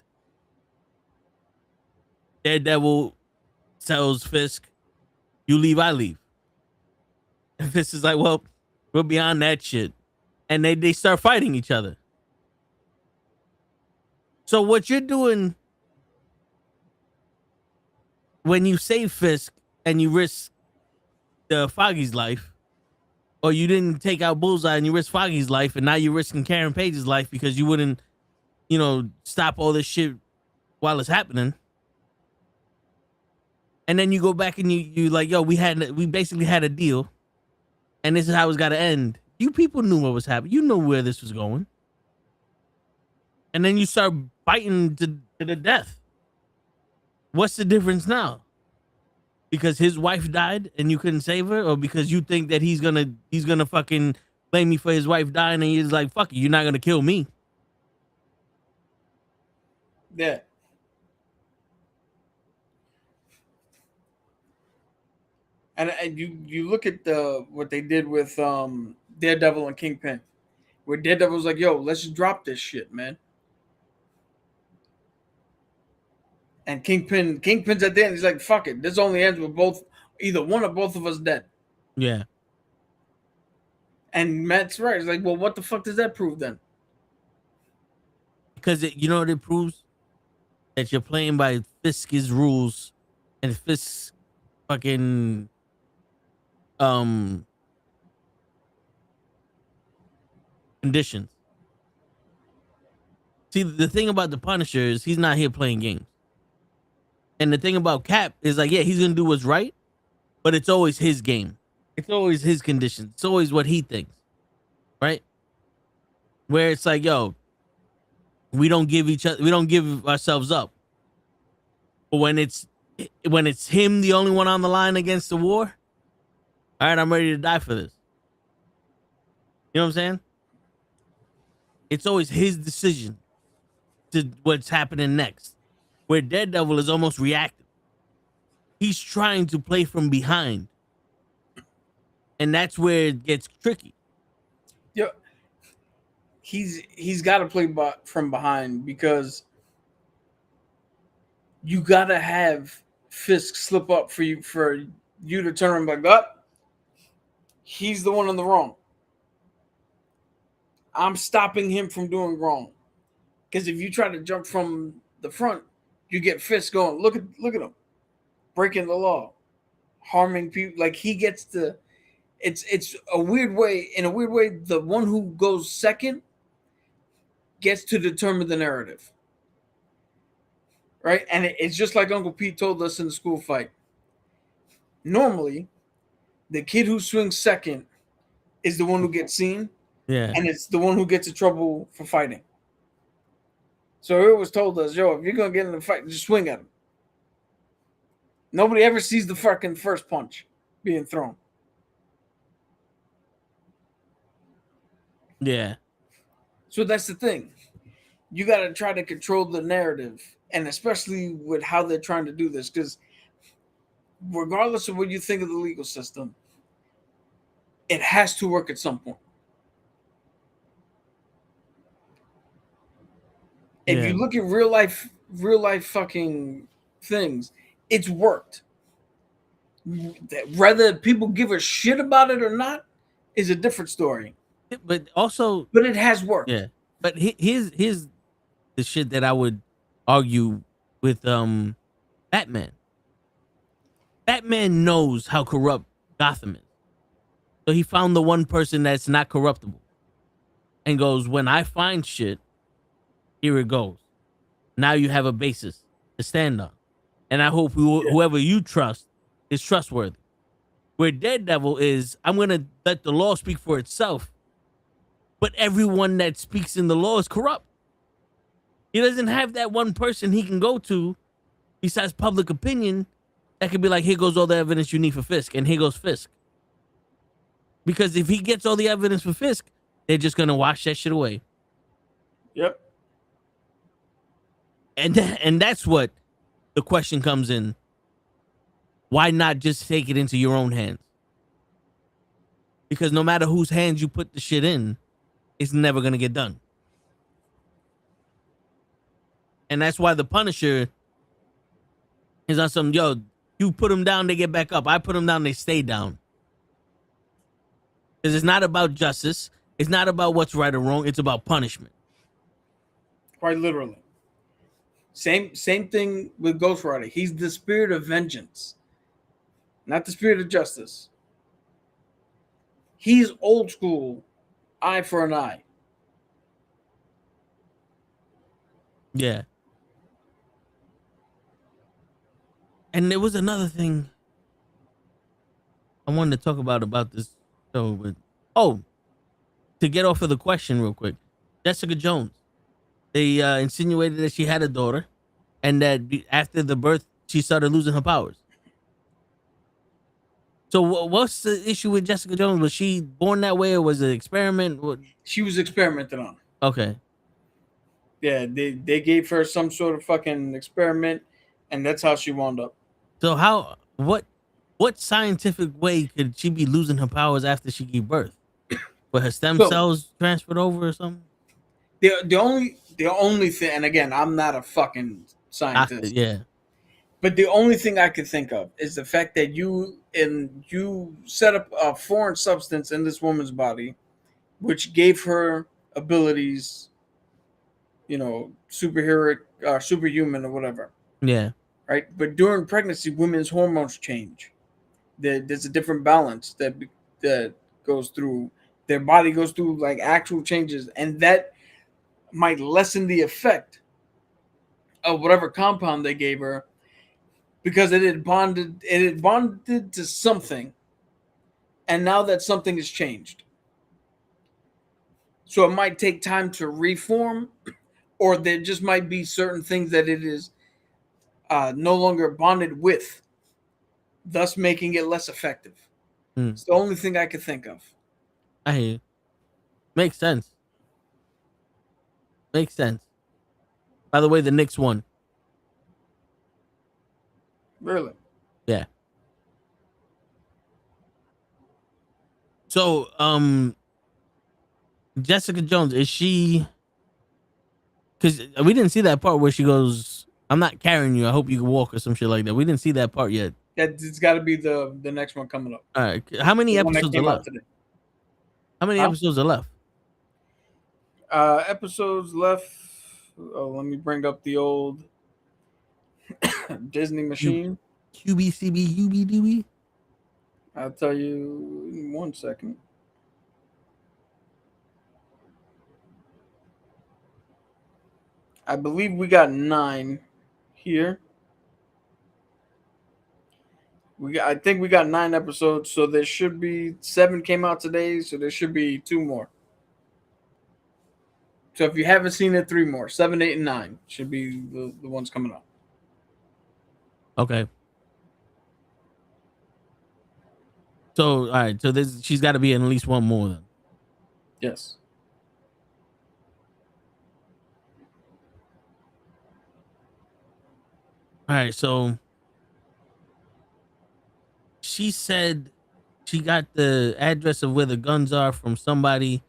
Daredevil tells Fisk, "You leave, I leave." And Fisk is like, "Well, we're beyond that shit," and they start fighting each other. So what you're doing when you save Fisk and you risk the Foggy's life, or you didn't take out Bullseye and you risk Foggy's life, and now you're risking Karen Page's life because you wouldn't, stop all this shit while it's happening. And then you go back and you like, yo, we basically had a deal, and this is how it's got to end. You people knew what was happening. You know where this was going. And then you start fighting to the death. What's the difference now? Because his wife died and you couldn't save her, or because you think that he's gonna fucking blame me for his wife dying, and he's like, fuck you, you're not gonna kill me. Yeah. And you look at what they did with Daredevil and Kingpin, where Daredevil's like, yo, let's just drop this shit, man. And Kingpin's at the end, he's like, fuck it. This only ends with either one or both of us dead. Yeah. And Matt's right. He's like, well, what the fuck does that prove then? Because you know what it proves? That you're playing by Fisk's rules and Fisk's fucking conditions. See, the thing about the Punisher is he's not here playing games. And the thing about Cap is like, yeah, he's gonna do what's right, but it's always his game. It's always his conditions. It's always what he thinks, right? Where it's like, yo, we don't give ourselves up. But when it's him, the only one on the line against the war, all right, I'm ready to die for this. You know what I'm saying? It's always his decision to what's happening next. Where Daredevil is almost reactive. He's trying to play from behind. And that's where it gets tricky. Yeah. He's got to play from behind, because you got to have Fisk slip up for you to turn around and be like, oh, he's the one in the wrong. I'm stopping him from doing wrong. Because if you try to jump from the front, you get Fisk going, look at him, breaking the law, harming people. Like, he gets to, it's a weird way. In a weird way, the one who goes second gets to determine the narrative, right? And it's just like Uncle Pete told us in the school fight. Normally, the kid who swings second is the one who gets seen, Yeah, and it's the one who gets in trouble for fighting. So it was told us, yo, if you're going to get in a fight, just swing at him. Nobody ever sees the fucking first punch being thrown. yeah. So that's the thing. You got to try to control the narrative, and especially with how they're trying to do this, because regardless of what you think of the legal system, it has to work at some point. If you look at real life fucking things, it's worked. Whether people give a shit about it or not is a different story. But it has worked. Yeah. But here's the shit that I would argue with Batman. Batman knows how corrupt Gotham is. So he found the one person that's not corruptible. and goes, when I find shit, here it goes. Now you have a basis to stand on. And I hope whoever you trust is trustworthy. Where Daredevil is, I'm going to let the law speak for itself. But everyone that speaks in the law is corrupt. He doesn't have that one person he can go to besides public opinion that could be like, here goes all the evidence you need for Fisk, and here goes Fisk. Because if he gets all the evidence for Fisk, they're just going to wash that shit away. Yep. And that's what the question comes in. Why not just take it into your own hands? Because no matter whose hands you put the shit in, it's never going to get done. And that's why the Punisher is on some, yo, you put them down, they get back up. I put them down, they stay down. Because it's not about justice. It's not about what's right or wrong. It's about punishment. Quite literally. Same thing with Ghost Rider. He's the spirit of vengeance, not the spirit of justice. He's old school, eye for an eye. Yeah. And there was another thing I wanted to talk about this show. But to get off of the question real quick, Jessica Jones. They insinuated that she had a daughter, and that after the birth, she started losing her powers. So what's the issue with Jessica Jones? Was she born that way, or was it an experiment? What? She was experimented on. Okay. Yeah, they gave her some sort of fucking experiment, and that's how she wound up. So what scientific way could she be losing her powers after she gave birth? Were her stem cells transferred over or something? The only thing, and again, I'm not a fucking scientist. Yeah. But the only thing I could think of is the fact that you set up a foreign substance in this woman's body, which gave her abilities, superhero, superhuman, or whatever. Yeah. Right. But during pregnancy, women's hormones change. There's a different balance that goes through. Their body goes through like actual changes, and that might lessen the effect of whatever compound they gave her, because it had bonded to something, and now that something has changed. So it might take time to reform, or there just might be certain things that it is no longer bonded with, thus making it less effective. It's the only thing I could think of. I hear you. Makes sense. Makes sense. By the way, the Knicks won. Really? Yeah. So, Jessica Jones, is she? Because we didn't see that part where she goes, "I'm not carrying you. I hope you can walk," or some shit like that. We didn't see that part yet. It's got to be the next one coming up. All right. How many episodes are left? How many episodes are left? Episodes left. Oh, let me bring up the old Disney machine. QBCB, UBDB. I'll tell you in 1 second. I believe we got 9 here. I think we got 9 episodes, so there should be 7 came out today, so there should be 2 more. So if you haven't seen it, 3 more. 7, 8, and 9 should be the ones coming up. Okay. So all right, so she's got to be in at least one more then. Yes. All right, so she said she got the address of where the guns are from somebody,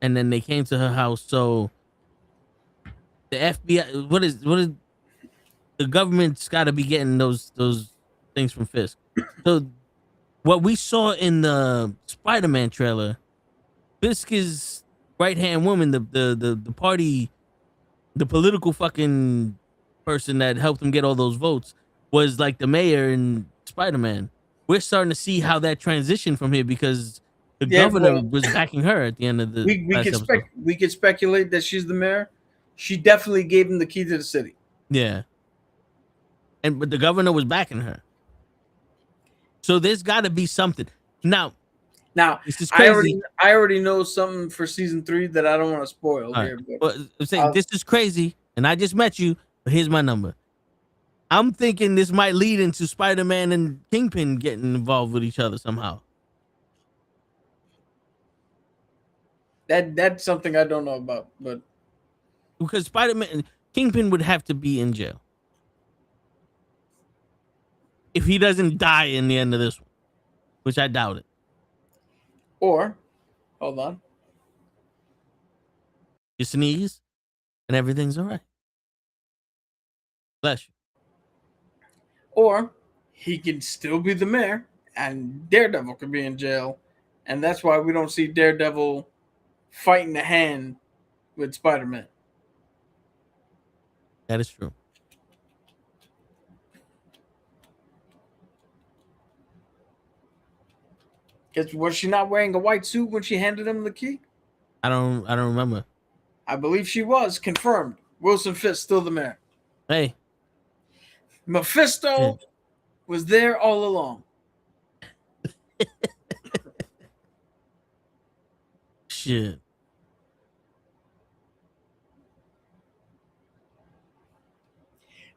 and then they came to her house. So the FBI, what is the government's got to be getting those things from Fisk. So what we saw in the Spider-Man trailer, Fisk's right-hand woman, the party, the political fucking person that helped him get all those votes, was like the mayor in Spider-Man. We're starting to see how that transitioned from here, because The Yeah, governor well, was backing her at the end of the last episode. We could speculate that she's the mayor. She definitely gave him the key to the city. Yeah. But the governor was backing her. So there's got to be something. Now, this is crazy. I already know something for season 3 that I don't want to spoil All here. right. But I'm saying this is crazy, and I just met you, but here's my number. I'm thinking this might lead into Spider-Man and Kingpin getting involved with each other somehow. that's something I don't know about. But Because Spider-Man, Kingpin would have to be in jail if he doesn't die in the end of this one, which I doubt it. or hold on. You sneeze, and everything's all right. Bless you. Or he can still be the mayor and Daredevil could be in jail. And that's why we don't see Daredevil fighting the hand with Spider-Man. That is true. Because was she not wearing a white suit when she handed him the key? I don't remember. I believe she was. Confirmed. Wilson Fisk still the mayor. Hey. Mephisto was there all along. Shit.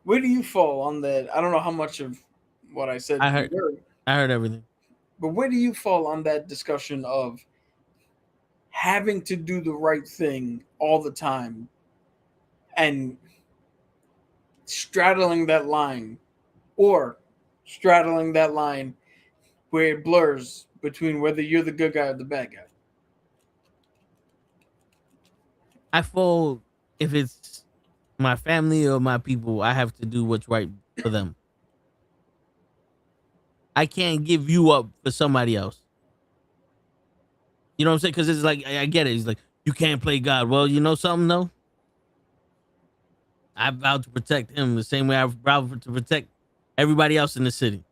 Where do you fall on that? I don't know how much of what I said I heard everything. but where do you fall on that discussion of having to do the right thing all the time and straddling that line, or straddling that line where it blurs between whether you're the good guy or the bad guy? I fall if it's my family or my people. I have to do what's right for them. I can't give you up for somebody else. You know what I'm saying? Because it's like, I get it. He's like, you can't play God. Well, you know something though? I vowed to protect him the same way I vowed to protect everybody else in the city.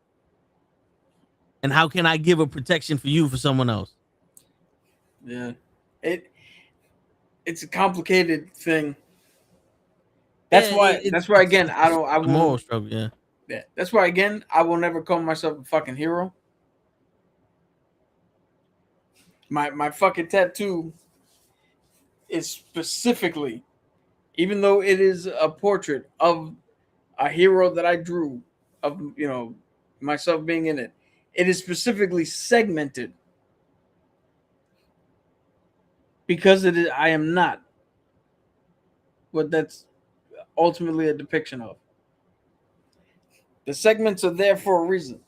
And how can I give a protection for you for someone else? Yeah, it's a complicated thing. That's why again I won't. Moral struggle. Yeah. That's why again I will never call myself a fucking hero. My fucking tattoo is specifically, even though it is a portrait of a hero that I drew, of myself being in it, it is specifically segmented because it is. I am not what that's ultimately a depiction of. The segments are there for a reason.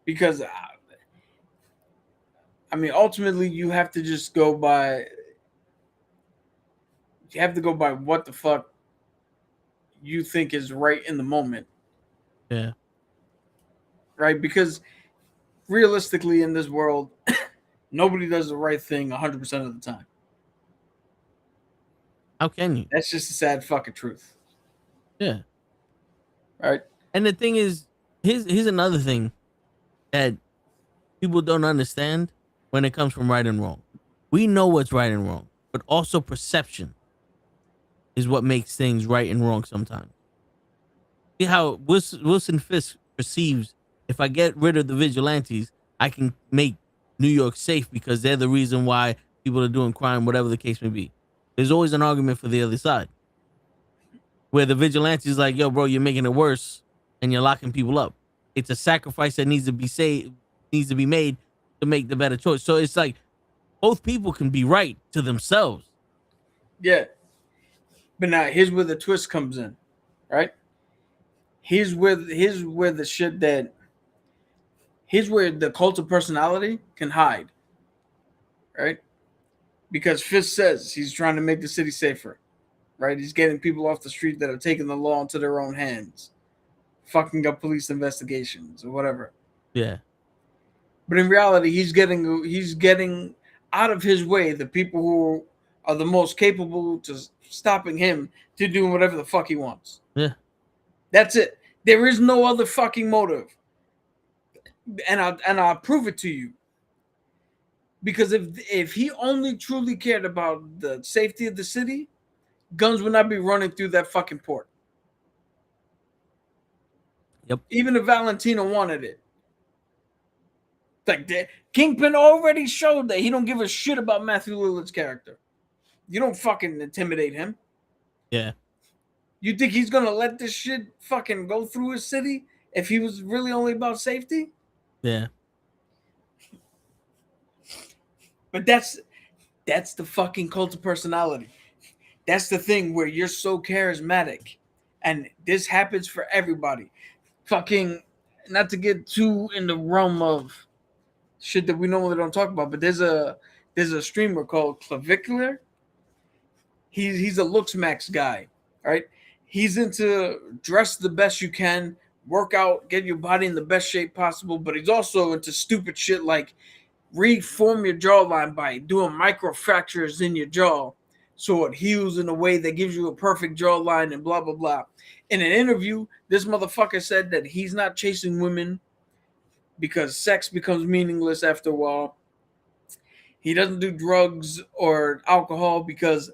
Because, I mean, ultimately, you have to just go by. You have to go by what the fuck you think is right in the moment. Yeah. Right? Because realistically, in this world, nobody does the right thing 100% of the time. How can you? That's just a sad fucking truth. Yeah. Right? And the thing is, here's another thing that people don't understand when it comes from right and wrong. We know what's right and wrong, but also perception is what makes things right and wrong sometimes. See how Wilson Fisk perceives, if I get rid of the vigilantes, I can make New York safe because they're the reason why people are doing crime, whatever the case may be. There's always an argument for the other side, where the vigilante is like, yo, bro, you're making it worse and you're locking people up. It's a sacrifice that needs to be made to make the better choice. So it's like both people can be right to themselves. Yeah. But now here's where the twist comes in, right? Here's where the shit that here's where the cult of personality can hide. Right? Because Fisk says he's trying to make the city safer. Right? He's getting people off the street that are taking the law into their own hands, fucking up police investigations or whatever. Yeah. But in reality, he's getting out of his way the people who are the most capable to stopping him to doing whatever the fuck he wants. Yeah. That's it. There is no other fucking motive. and I'll prove it to you. Because if he only truly cared about the safety of the city, guns would not be running through that fucking port. Yep. Even if Valentino wanted it. Like that, Kingpin already showed that he don't give a shit about Matthew Lillard's character. You don't fucking intimidate him. Yeah. You think he's gonna let this shit fucking go through his city if he was really only about safety? Yeah. But that's the fucking cult of personality. That's the thing where you're so charismatic, and this happens for everybody. Fucking, not to get too in the realm of shit that we normally don't talk about, but there's a streamer called Clavicular. He's a looks max guy, right? He's into dress the best you can, work out, get your body in the best shape possible, but he's also into stupid shit like reform your jawline by doing micro fractures in your jaw so it heals in a way that gives you a perfect jawline and blah, blah, blah. In an interview, this motherfucker said that he's not chasing women because sex becomes meaningless after a while. He doesn't do drugs or alcohol because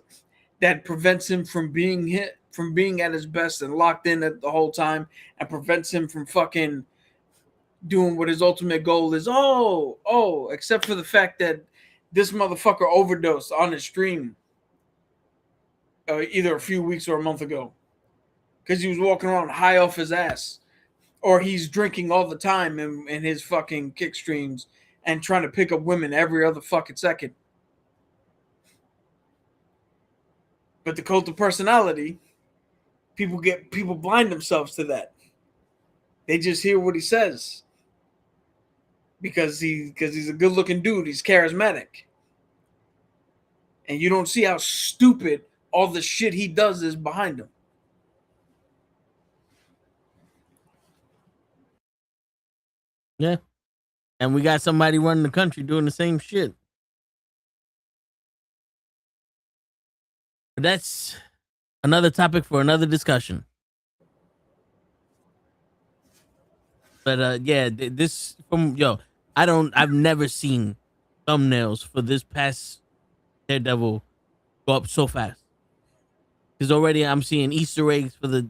that prevents him from being at his best and locked in at the whole time, and prevents him from fucking doing what his ultimate goal is. Except for the fact that this motherfucker overdosed on his stream either a few weeks or a month ago because he was walking around high off his ass, or he's drinking all the time in his fucking kick streams and trying to pick up women every other fucking second. But the cult of personality, people blind themselves to that. They just hear what he says because he's a good looking dude. He's charismatic, and you don't see how stupid all the shit he does is behind him. Yeah. And we got somebody running the country doing the same shit. But that's another topic for another discussion. But yeah, this I've never seen thumbnails for this past Daredevil go up so fast. Because already I'm seeing Easter eggs for the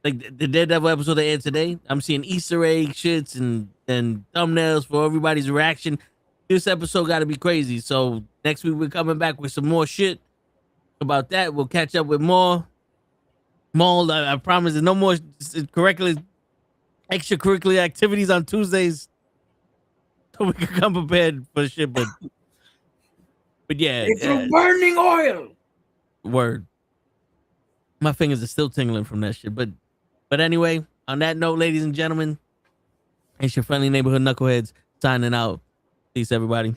Daredevil episode that aired today. I'm seeing Easter egg shits and thumbnails for everybody's reaction. This episode got to be crazy. So next week we're coming back with some more shit about that. We'll catch up with more. Maul, I promise there's no more extracurricular activities on Tuesdays. So we can come prepared for shit. But yeah. It's a burning oil. Word. My fingers are still tingling from that shit. But anyway, on that note, ladies and gentlemen, it's your friendly neighborhood knuckleheads signing out. Peace, everybody.